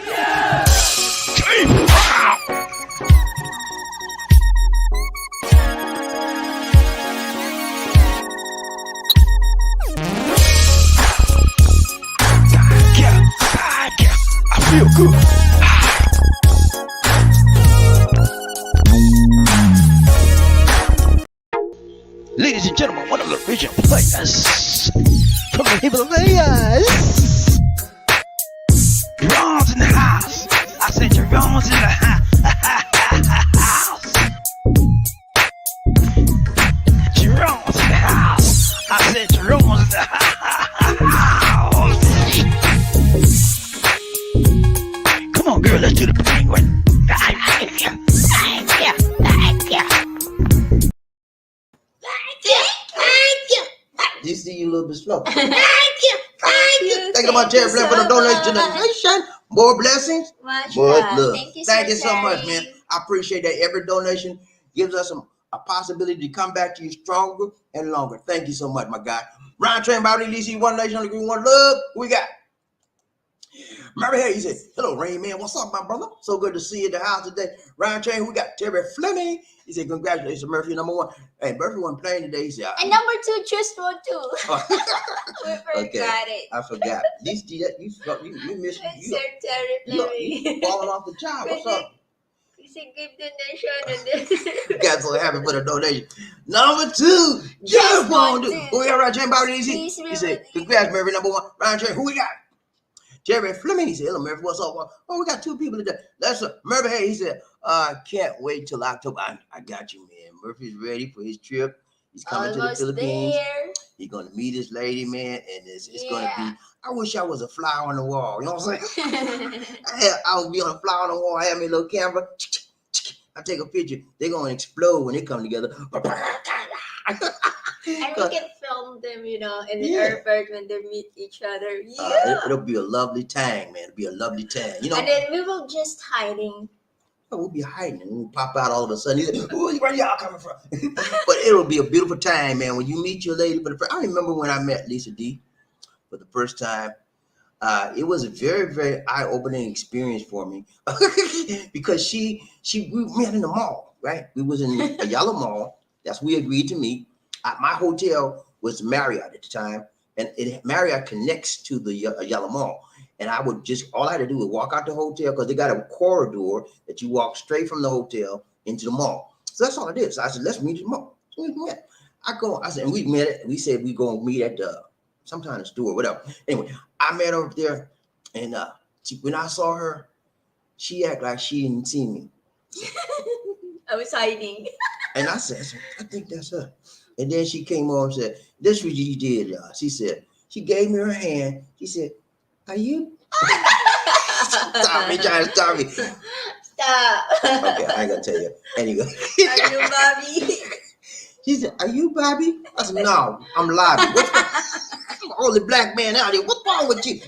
I feel good. Ladies and gentlemen, one of the original players from the Himalayas. Jerome's in the house. I said Jerome's in the house. Jerome's in the house. I said Jerome's in the house. Come on, girl, let's do the penguin. You see you a little bit slow. Thank you. Thank you about Terry Fleming for the donation to the nation. More blessings. Much More love. love. Thank you so much, man. I appreciate that. Every donation gives us a possibility to come back to you stronger and longer. Thank you so much, my guy. Round Train, Bobby DC, One Nation on the Green, One Love. Who we got? Murray here, he said, hello, Rain Man. What's up, my brother? So good to see you in the house today. Round Train, we got Terry Fleming. He said, congratulations, Murphy, number one. Hey, Murphy wasn't playing today. He said, And number 2, just 1, 2. We forgot it. I forgot. You missed Sir Terry you Fleming. falling off the job. What's up? say give donation and then Got so happy for the donation. Number two, Just James Bond. one, Who we got, Ryan James Bobby? Please He said, remember- congrats, Murphy, number one. Ryan James, who we got? Jerry Fleming. He said, hello, Murphy, what's up? Oh, we got two people today. That's Murphy. Hey, he said, can't wait till October. I got you, man. Murphy's ready for his trip. He's coming to the almost Philippines. there. He's going to meet his lady, man, and it's going to Yeah. be, I wish I was a fly on the wall. You know what I'm saying? I I would be on a fly on the wall. I have my little camera. I take a picture. They're going to explode when they come together. we can film them, in the Yeah. airport when they meet each other. Yeah. It'll be a lovely time, man. It'll be a lovely time. You know, And then we will just hiding. we'll be hiding and we'll pop out all of a sudden. He's like, where y'all coming from? But it'll be a beautiful time, man. When you meet your lady for the first, I remember when I met Lisa D for the first time. It was a very, very eye-opening experience for me because we met in the mall, right? We was in a yellow mall. That's where we agreed to meet. My hotel was Marriott at the time, and Marriott connects to the yellow mall. And I would all I had to do was walk out the hotel because they got a corridor that you walk straight from the hotel into the mall. So that's all it is. So I said, let's meet at the mall. So we met. I said, and we met it. We said we going to meet at sometime in the store, whatever. Anyway, I met her up there, and when I saw her, she acted like she didn't see me. I was hiding. And I said, I think that's her. And then she came over and said, this is what you did, y'all. She said, she gave me her hand. She said, are you? Stop me, trying to stop me. Stop. Okay, I ain't gonna tell you. Anyway. Are you Bobby? She said, are you Bobby? I said, no, I'm Lobby. I'm the only black man out here. What's wrong with you?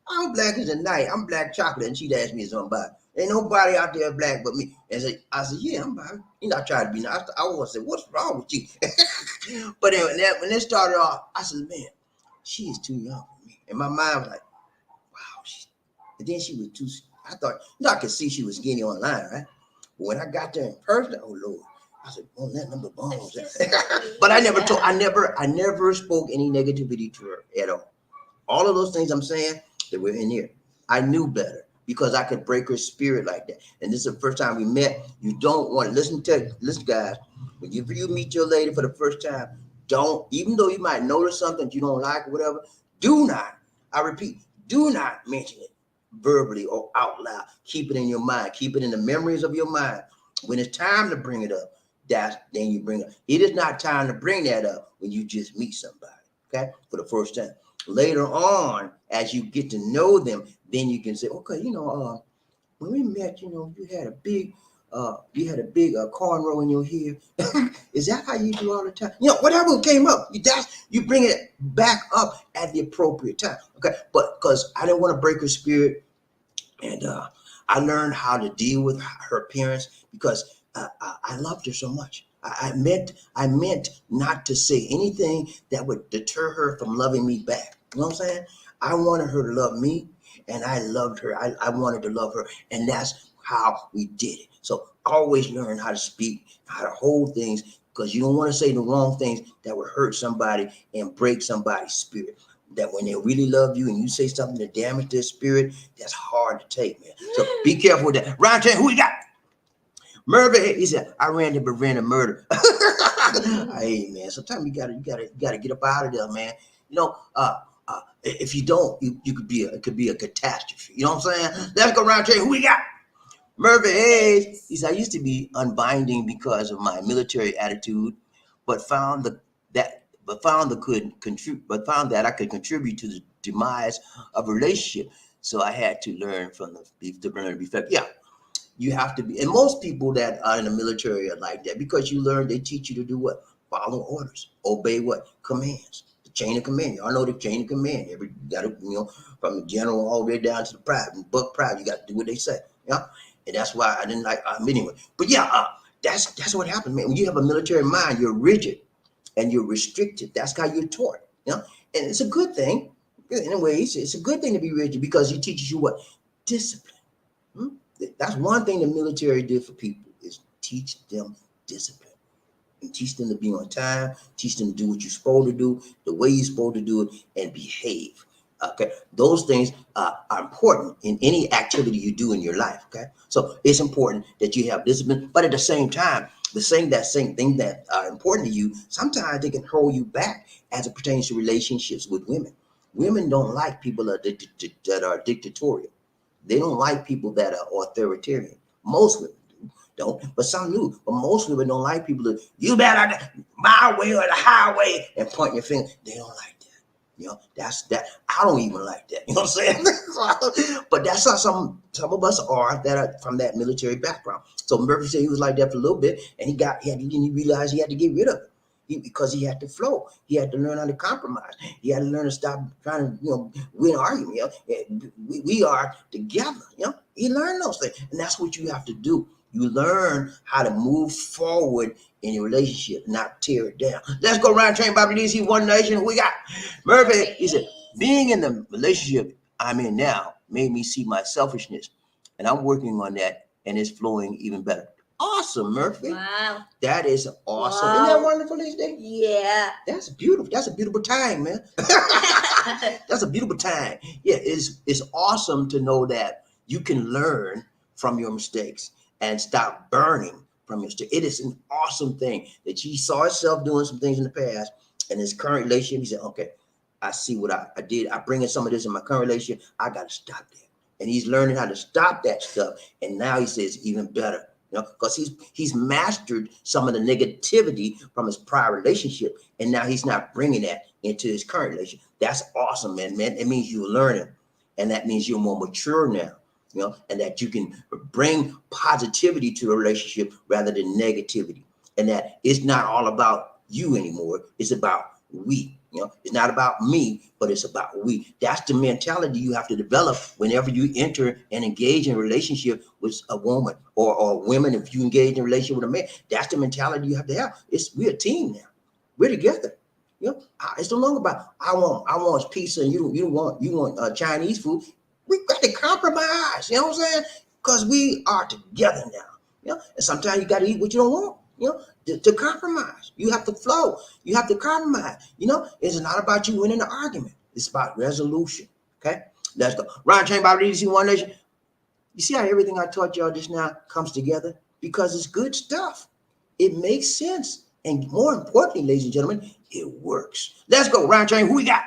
I'm black as a night. I'm black chocolate. And she'd ask me something about it. Ain't nobody out there black but me. And I said, yeah, I'm Bobby. You know, I tried to be nice. I want to say, what's wrong with you? But anyway, when it started off, I said, man, she is too young for me. And my mind was like, wow. And then she was too, I thought, I could see she was skinny online, right? But when I got there in person, oh Lord, I said, oh, that number bones. But I never spoke any negativity to her at all. All of those things I'm saying, they were in here. I knew better because I could break her spirit like that. And this is the first time we met. You don't want to listen, guys. When you meet your lady for the first time, don't, even though you might notice something you don't like or whatever, do not, I repeat, do not mention it verbally or out loud. Keep it in your mind. Keep it in the memories of your mind. When it's time to bring it up, then you bring it. It is not time to bring that up when you just meet somebody, okay, for the first time. Later on, as you get to know them, then you can say, okay, when we met, you had a big cornrow in your hair. Is that how you do all the time? Whatever came up, you bring it back up at the appropriate time, okay? But because I didn't want to break her spirit, and I learned how to deal with her parents because I loved her so much. I meant not to say anything that would deter her from loving me back. You know what I'm saying? I wanted her to love me, and I loved her. I wanted to love her, and that's how we did it. So always learn how to speak, how to hold things, because you don't want to say the wrong things that would hurt somebody and break somebody's spirit. That when they really love you and you say something to damage their spirit, that's hard to take, man. So be careful with that. Ryan, who we got? Murder. He said, I ran to prevent a murder. Hey, man, sometimes you gotta get up out of there, man. If you don't, it could be a catastrophe. You know what I'm saying? Let's go around. Who we got? Murphy Hayes. He said, I used to be unbinding because of my military attitude, but found that I could contribute to the demise of a relationship. So I had to learn to be effective. Yeah, you have to be. And most people that are in the military are like that because they teach you to do what? Follow orders, obey what? Commands. The chain of command. Y'all know the chain of command. You got to, from the general all the way down to the private, buck private, you got to do what they say. Yeah. And that's why I didn't like anyway. But yeah, that's what happens, man. When you have a military mind, you're rigid and you're restricted. That's how you're taught. And it's a good thing. In a way, it's a good thing to be rigid because it teaches you what? Discipline. That's one thing the military did for people is teach them discipline. And teach them to be on time, teach them to do what you're supposed to do, the way you're supposed to do it, and behave. Okay, those things are important in any activity you do in your life. Okay, so it's important that you have discipline, but at the same time, same thing that are important to you, sometimes they can hold you back as it pertains to relationships with women. Women don't like people that are dictatorial. They don't like people that are authoritarian. Most women don't, but some do. But most women don't like people that you better my way or the highway and point your finger. They don't like that. You know, that's that. I don't even like that. You know what I'm saying? But that's how some of us are that are from that military background. So Murphy said he was like that for a little bit, and he realized he had to get rid of it. Because he had to flow. He had to learn how to compromise. He had to learn to stop trying to, win argument. We are together. He learned those things, and that's what you have to do. You learn how to move forward in your relationship, not tear it down. Let's go around train Bobby DC One Nation. We got Murphy. He said, being in the relationship I'm in now made me see my selfishness, and I'm working on that, and it's flowing even better. Awesome, Murphy. Wow. That is awesome. Wow. Isn't that wonderful these days? Yeah. That's beautiful. That's a beautiful time, man. That's a beautiful time. Yeah, it's awesome to know that you can learn from your mistakes and stop burning from your mistakes. It is an awesome thing that he saw himself doing some things in the past, and his current relationship, he said, okay, I see what I did. I bring in some of this in my current relationship. I got to stop that. And he's learning how to stop that stuff. And now he says even better. Because he's mastered some of the negativity from his prior relationship, and now he's not bringing that into his current relationship. That's awesome, man. It means you're learning, and that means you're more mature now, and that you can bring positivity to a relationship rather than negativity, and that it's not all about you anymore. It's about we. It's not about me, but it's about we. That's the mentality you have to develop whenever you enter and engage in a relationship with a woman or women. If you engage in a relationship with a man, that's the mentality you have to have. We're a team now. We're together. It's no longer about I want pizza and you want Chinese food. We got to compromise. You know what I'm saying? Because we are together now. And sometimes you got to eat what you don't want. To compromise. You have to flow. You have to compromise. It's not about you winning the argument. It's about resolution. Okay? Let's go. Ron Chain Bobby DC One Nation. You see how everything I taught y'all just now comes together? Because it's good stuff. It makes sense. And more importantly, ladies and gentlemen, it works. Let's go. Ron Chain, who we got?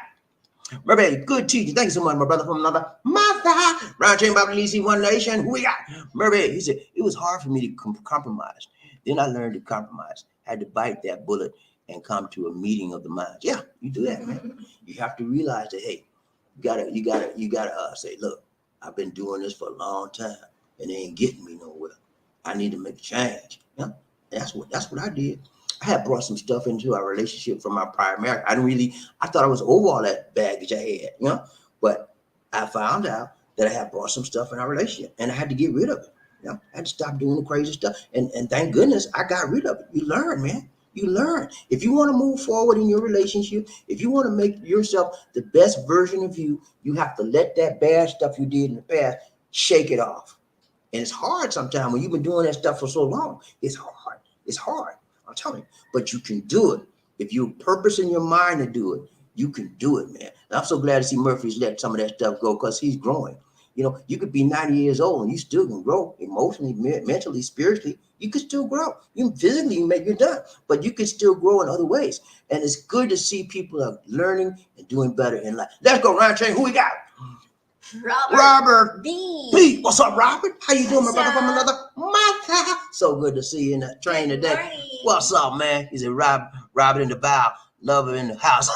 Murphy, good teacher. Thank you so much, my brother from another mother. Ron Chain Bobby DC One Nation. Who we got? Murphy, he said, it was hard for me to compromise. Then I learned to compromise. I had to bite that bullet and come to a meeting of the minds. Yeah, you do that, man. You have to realize that, hey, you gotta say, look, I've been doing this for a long time and it ain't getting me nowhere. I need to make a change. That's what I did. I had brought some stuff into our relationship from my prior marriage. I thought I was over all that baggage I had, but I found out that I had brought some stuff in our relationship and I had to get rid of it. I had to stop doing the crazy stuff. And thank goodness I got rid of it. You learn, man. You learn. If you want to move forward in your relationship, if you want to make yourself the best version of you, you have to let that bad stuff you did in the past, shake it off. And it's hard sometimes when you've been doing that stuff for so long. It's hard. It's hard. I'm telling you. But you can do it. If you purpose in your mind to do it, you can do it, man. And I'm so glad to see Murphy's let some of that stuff go because he's growing. You could be 90 years old and you still can grow emotionally, mentally, spiritually. You can still grow. You physically, you're done, but you can still grow in other ways. And it's good to see people are learning and doing better in life. Let's go, Ryan Chain. Who we got? Robert B. What's up, Robert? How you doing, my brother from another mother? So good to see you in the train today. Morning. What's up, man? He said, Robert in the bow, lover in the house.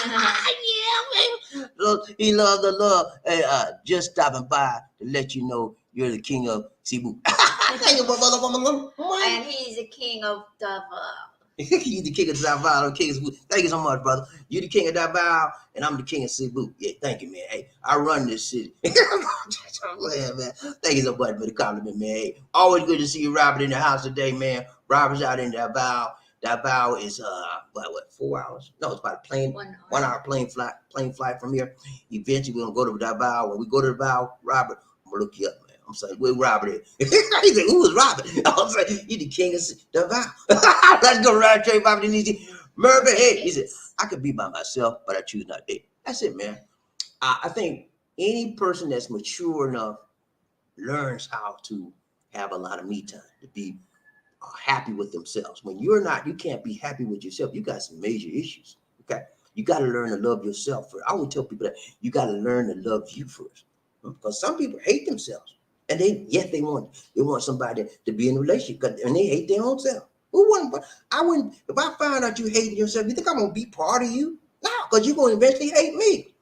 Yeah, man. Look, he loved the love. Hey, just stopping by to let you know you're the king of Cebu. Thank you, my brother from another mother. And he's the king of Davao. He's the king of Davao, king of Cebu. Thank you so much, brother. You're the king of Davao, and I'm the king of Cebu. Yeah, thank you, man. Hey, I run this city. Man. Thank you so much for the compliment, man. Hey, always good to see you, Robert, in the house today, man. Robert's out in Davao. Davao is 4 hours? No, it's about a plane. 1 hour plane flight from here. Eventually, we're gonna go to Davao. When we go to Davao, Robert, I'm gonna look you up, man. I'm saying, where Robert is? He said, who is Robert? I'm saying, you the king of Davao. Let's go, Ryan Trey, Bobby Denise. Murphy, hey, he said, I could be by myself, but I choose not to. That's it, man. I think any person that's mature enough learns how to have a lot of me time, to be happy with themselves. When you're not, you can't be happy with yourself. You got some major issues. Okay. You got to learn to love yourself first. I would tell people that you got to learn to love you first. Because some people hate themselves. And they want somebody to be in a relationship and they hate their own self. Who wouldn't? But I wouldn't. If I find out you hate yourself, you think I'm gonna be part of you? No, because you're gonna eventually hate me.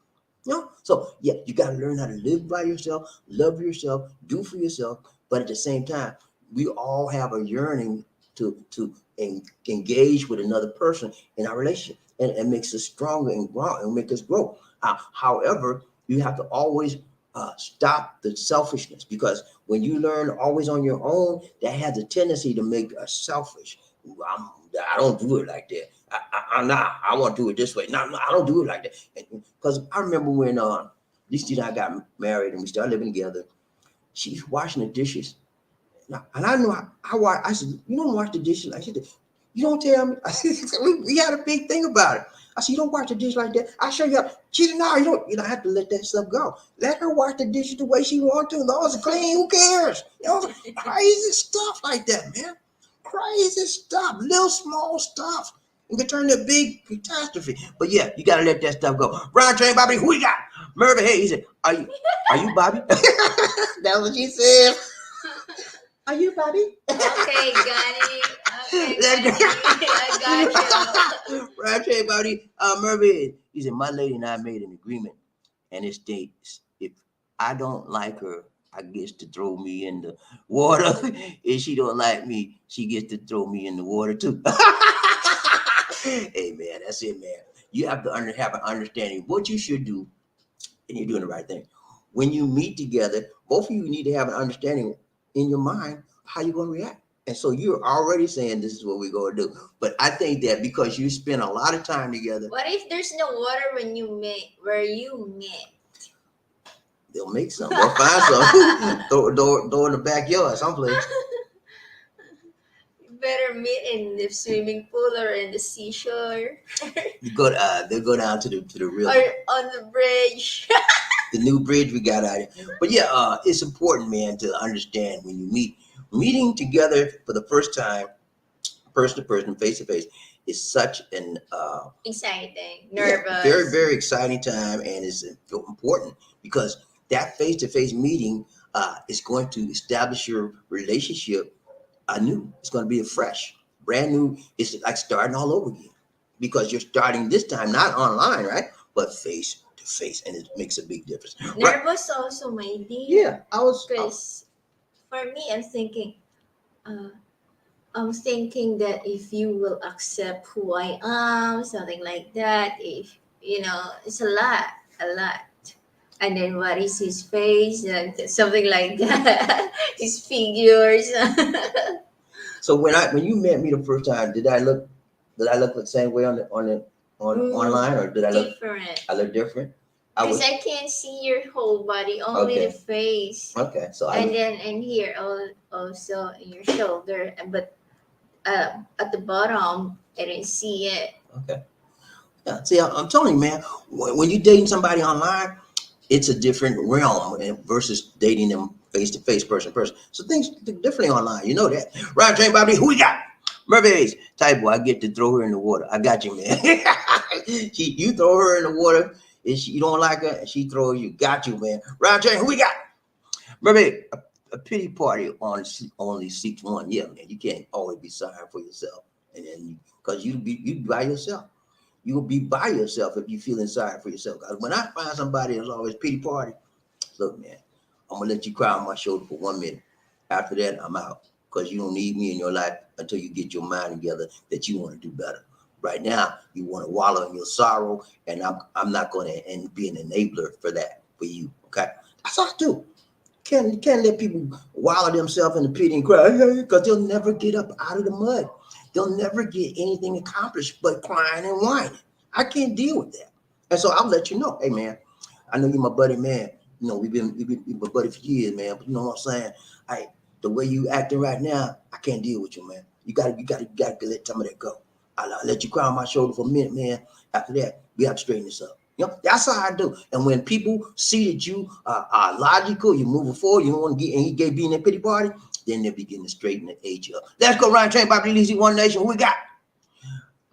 So yeah, you got to learn how to live by yourself, love yourself, do for yourself. But at the same time, we all have a yearning to engage with another person in our relationship, and it makes us stronger and grow and make us grow. However, you have to always stop the selfishness, because when you learn always on your own, that has a tendency to make us selfish. I don't do it like that. I'm not. I want to do it this way. No, I don't do it like that. Because I remember when Lisa and I got married and we started living together. She's washing the dishes, and I know I said, "You don't wash the dishes." I said, "You don't tell me." I said, we had a big thing about it. I said, "You don't wash the dishes like that." I show you how. She said, "No, you don't. You don't have to let that stuff go. Let her wash the dishes the way she wants to. As long as it's clean, who cares?" Crazy stuff like that, man. Crazy stuff, little small stuff. It can turn to a big catastrophe. But yeah, you gotta let that stuff go. Round train, Bobby, who we got? Mervyn Hayes. He said, Are you Bobby?" That's what she said. Are you Bobby? Okay, got it. Okay, I got you. Round train, Bobby. Mervyn. He said, "My lady and I made an agreement, and it states if I don't like her, I gets to throw me in the water. If she don't like me, she gets to throw me in the water too." Hey man, that's it, man. You have to have an understanding of what you should do, and you're doing the right thing. When you meet together, both of you need to have an understanding in your mind how you're going to react. And so you're already saying this is what we're going to do. But I think that because you spend a lot of time together, What if there's no water when you met where you met? they'll make some. They'll find some. throw in the backyard someplace. You better meet in the swimming pool or in the seashore They'll go down to the river. or on the bridge. The new bridge we got out here. But yeah, it's important, man, to understand when you meeting together for the first time, person to person, face to face, is such an Exciting, yeah, nervous. very, very exciting time, and it's important because that face to face meeting is going to establish your relationship anew. It's going to be a fresh, brand new. It's like starting all over again because you're starting this time not online, right? But face to face, and it makes a big difference. Right? Nervous also, my dear. Yeah, Because for me, I'm thinking that if you will accept who I am, something like that. If it's a lot. And then what is his face and something like that, his figures. So when you met me the first time, did I look the same way on online, or did I look Different. different? I Because was I can't see your whole body, only Okay. the face. okay. So And then and here also in your shoulder, but at the bottom I didn't see it. okay. Yeah. See, I'm telling you, man. When you're dating somebody online, it's a different realm versus dating them face to face, person to person. So things differently online. You know that, right? Jane Bobby, who we got? Mermaids, type boy. I get to throw her in the water. I got you, man. You throw her in the water. If you don't like her, and she throws you. Got you, man. Right, Jane, who we got? Mermaid, a pity party only seeks one. Yeah, man. You can't always be sorry for yourself, and then because you by yourself. You'll be by yourself if you're feeling sorry for yourself. Because when I find somebody that's always pity party, look, man, I'm gonna let you cry on my shoulder for 1 minute. After that, I'm out because you don't need me in your life until you get your mind together that you want to do better. Right now, you want to wallow in your sorrow, and I'm not going to be an enabler for that for you. Okay, that's all I do. Can't let people wallow themselves in the pity and cry because they'll never get up out of the mud. They'll never get anything accomplished but crying and whining. I can't deal with that. And so I'll let you know, hey man, I know you're my buddy, man. You know, we've been my buddy for years, man. But you know what I'm saying? The way you acting right now, I can't deal with you, man. You gotta let some of that go. I'll let you cry on my shoulder for a minute, man. After that, we have to straighten this up. You know, that's how I do. And when people see that you are logical, you're moving forward, you don't want to get and you get being a pity party, then they begin to straighten the age up. Let's go around train Bobby Lisi One Nation. Who we got?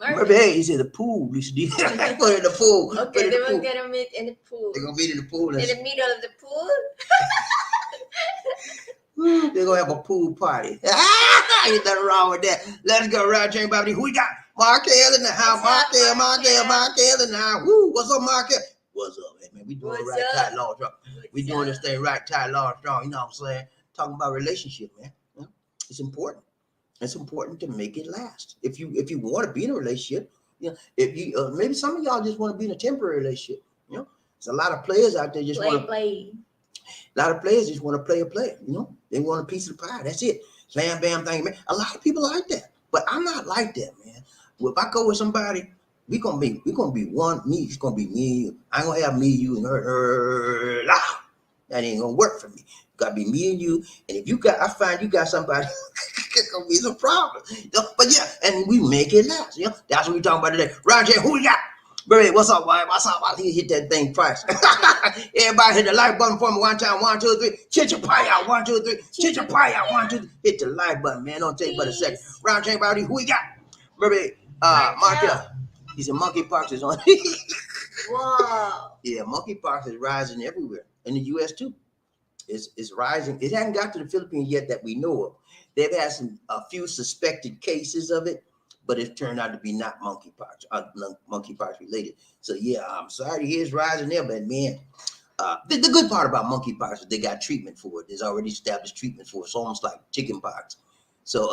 Remember, hey, he said the pool. Lisa D. Put it in the pool. Okay, they will gonna meet in the pool. They're gonna meet in the pool. In the middle of the pool. They're gonna have a pool party. Ain't nothing wrong with that. Let's go around train Bobby. Who we got? Markel in the house. Markel in the house. Woo, what's up, Markel? What's up, man? We doing it right, tight, long, strong. We doing this thing right, tight, long, strong. You know what I'm saying? Talking about relationship, man. You know, it's important. It's important to make it last. If you want to be in a relationship, you know, if you maybe some of y'all just want to be in a temporary relationship. You know, there's a lot of players out there just want to play. A lot of players just want to play a play. You know, they want a piece of the pie. That's it. Slam bam thing, man. A lot of people like that, but I'm not like that, man. Well, if I go with somebody, we gonna be one. Me, it's gonna be me and you. I ain't gonna have me, you, and her. That ain't gonna work for me. It gotta be me and you. And if I find you got somebody, it's gonna be some problem. You know? But yeah, and we make it last. You know, that's what we talking about today. Roger, who we got? Baby, what's up, boy? What's up? He hit that thing twice. Everybody hit the like button for me one time. 1, 2, 3. Chit your pie out. 1, 2, 3. Chit your pie out. 1, 2, 3. Hit the like button, man. Don't take but a second. Round chain body. Who we got? Baby, Markel. He said monkeypox is on. Wow. Yeah, monkeypox is rising everywhere in the U.S. too. It's rising. It hasn't got to the Philippines yet that we know of. They've had a few suspected cases of it, but it turned out to be not monkeypox, monkeypox related. So yeah, I'm sorry to hear it's rising there, but man, the good part about monkeypox is they got treatment for it. There's already established treatment for it. It's almost like chickenpox. So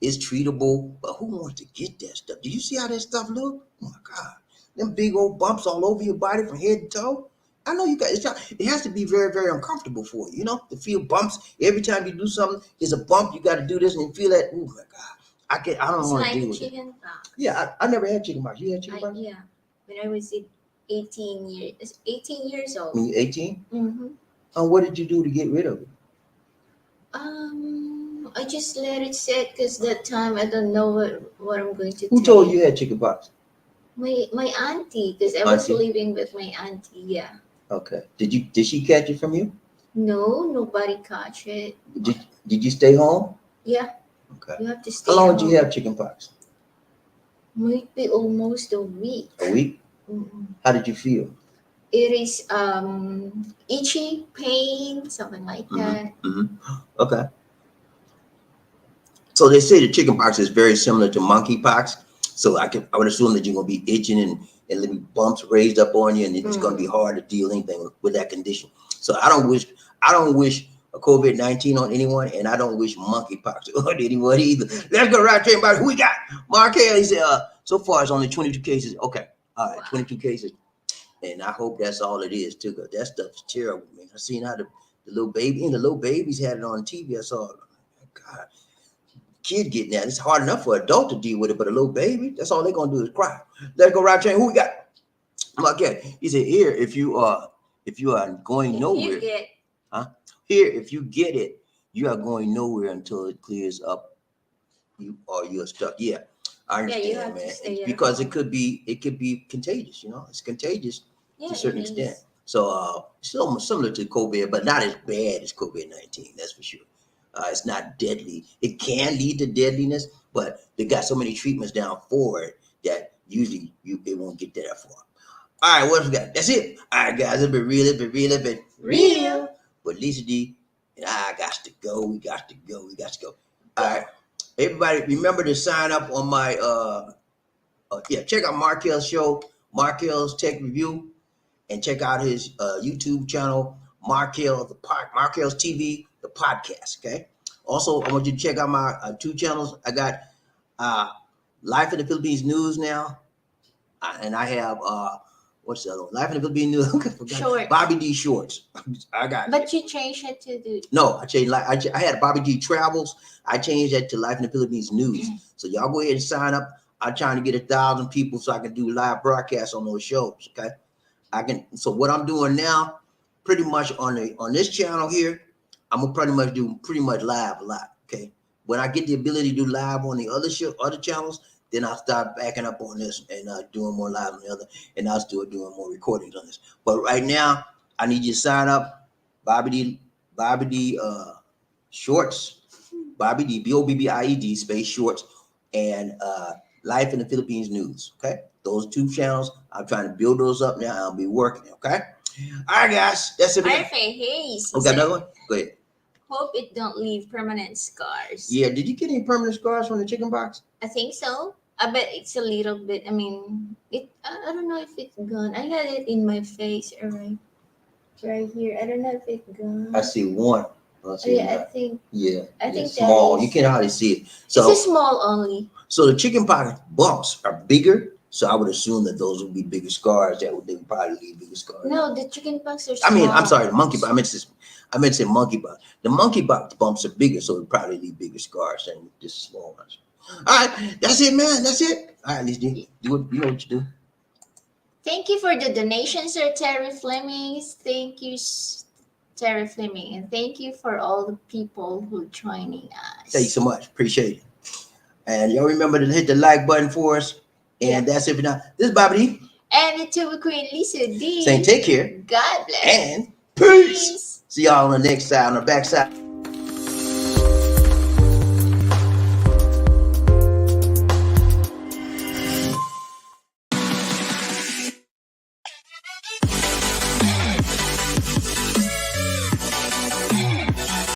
it's treatable, but who wants to get that stuff? Do you see how that stuff look? Oh my God, them big old bumps all over your body from head to toe. I know you guys. It has to be very, very uncomfortable for you. You know, to feel bumps every time you do something. There's a bump. You got to do this, and you feel that. Oh my God. I don't want to deal with it. Yeah, I never had chickenpox. You had chickenpox? Yeah, when I was 18 years old. When you 18? Mm-hmm. What did you do to get rid of it? I just let it sit because that time I don't know what I'm going to do. Who told you had chickenpox? My auntie, because I was living with my auntie. Yeah. Okay. Did she catch it from you? No, nobody caught it. Did you stay home? Yeah. Okay. You have to stay. How long home. did you have chickenpox? Might be almost a week. A week? Mm-hmm. How did you feel? It is itchy, pain, something like that. Mm-hmm. Okay. So they say the chickenpox is very similar to monkeypox. So I would assume that you're gonna be itching and little bumps raised up on you, and it's gonna be hard to deal anything with that condition. So I don't wish a COVID-19 on anyone, and I don't wish monkeypox on anyone either. Let's go right there, about who we got. Markel, he said, so far it's only 22 cases. Okay, all right, 22 cases, and I hope that's all it is too. Cause that stuff is terrible, man. I seen how the little babies had it on TV. I saw, God. Kid getting that. It's hard enough for an adult to deal with it, but a little baby, that's all they're gonna do is cry. Let's go right chain. Who we got? Okay. He said, here, if you are going nowhere. If you get it, you are going nowhere until it clears up. You're stuck. Yeah, I understand, man. Because it could be contagious, you know, it's contagious to a certain extent. So it's similar to COVID, but not as bad as COVID-19, that's for sure. It's not deadly. It can lead to deadliness, but they got so many treatments down for it that usually it won't get that far. All right, what else we got? That's it. All right, guys, it's been real. But Lisa D and I got to go. We got to go. All right, everybody, remember to sign up on my check out Markel's show, Markel's Tech Review, and check out his YouTube channel, Markel's TV. The podcast, okay? Also, I want you to check out my 2 channels. I got Life in the Philippines News now, and I have what's the other one? Life in the Philippines News. Shorts. Bobby D Shorts. I got. But you changed it to the. No, I changed. I had Bobby D Travels. I changed that to Life in the Philippines News. So y'all go ahead and sign up. I'm trying to get 1,000 people so I can do live broadcasts on those shows. Okay, I can. So what I'm doing now, pretty much on this channel here. I'm gonna pretty much do live a lot. Okay. When I get the ability to do live on the other channels, Then I'll start backing up on this and doing more live on the other, and I'll still doing more recordings on this. But right now, I need you to sign up, Bobby D Shorts, Bobby D BOBBIED space Shorts, and Life in the Philippines News. Okay, those two channels. I'm trying to build those up now. I'll be working. Okay. All right, guys. That's it. Arfe Hayes. Okay, another one. Go ahead. Hope it don't leave permanent scars. Yeah. Did you get any permanent scars from the chicken pox? I think so. I bet it's a little bit. I mean, I don't know if it's gone. I had it in my face, right here. I don't know if it's gone. I see one. I see Yeah, one. I think. Yeah, I think it's small. that You is- can hardly see it. So, It's a small only. so the chicken pox bumps are bigger. So I would assume that those would be bigger scars. They would probably leave bigger scars. No, the chicken pox are small. I mean, I'm sorry, the monkey. I meant to say monkey pox. The monkey pox bumps are bigger, so it probably leave bigger scars than just small ones. All right, that's it, man. That's it. All right, let's do it. You know what you do. Thank you for the donation, Sir Terry Fleming. Thank you, Terry Fleming, and thank you for all the people who joining us. Thank you so much. Appreciate it. And y'all remember to hit the like button for us. And that's it for now. This is Bobby D. And the Tuba Queen Lisa D. Saying take care God bless. and peace. See y'all on the next side, on the back side.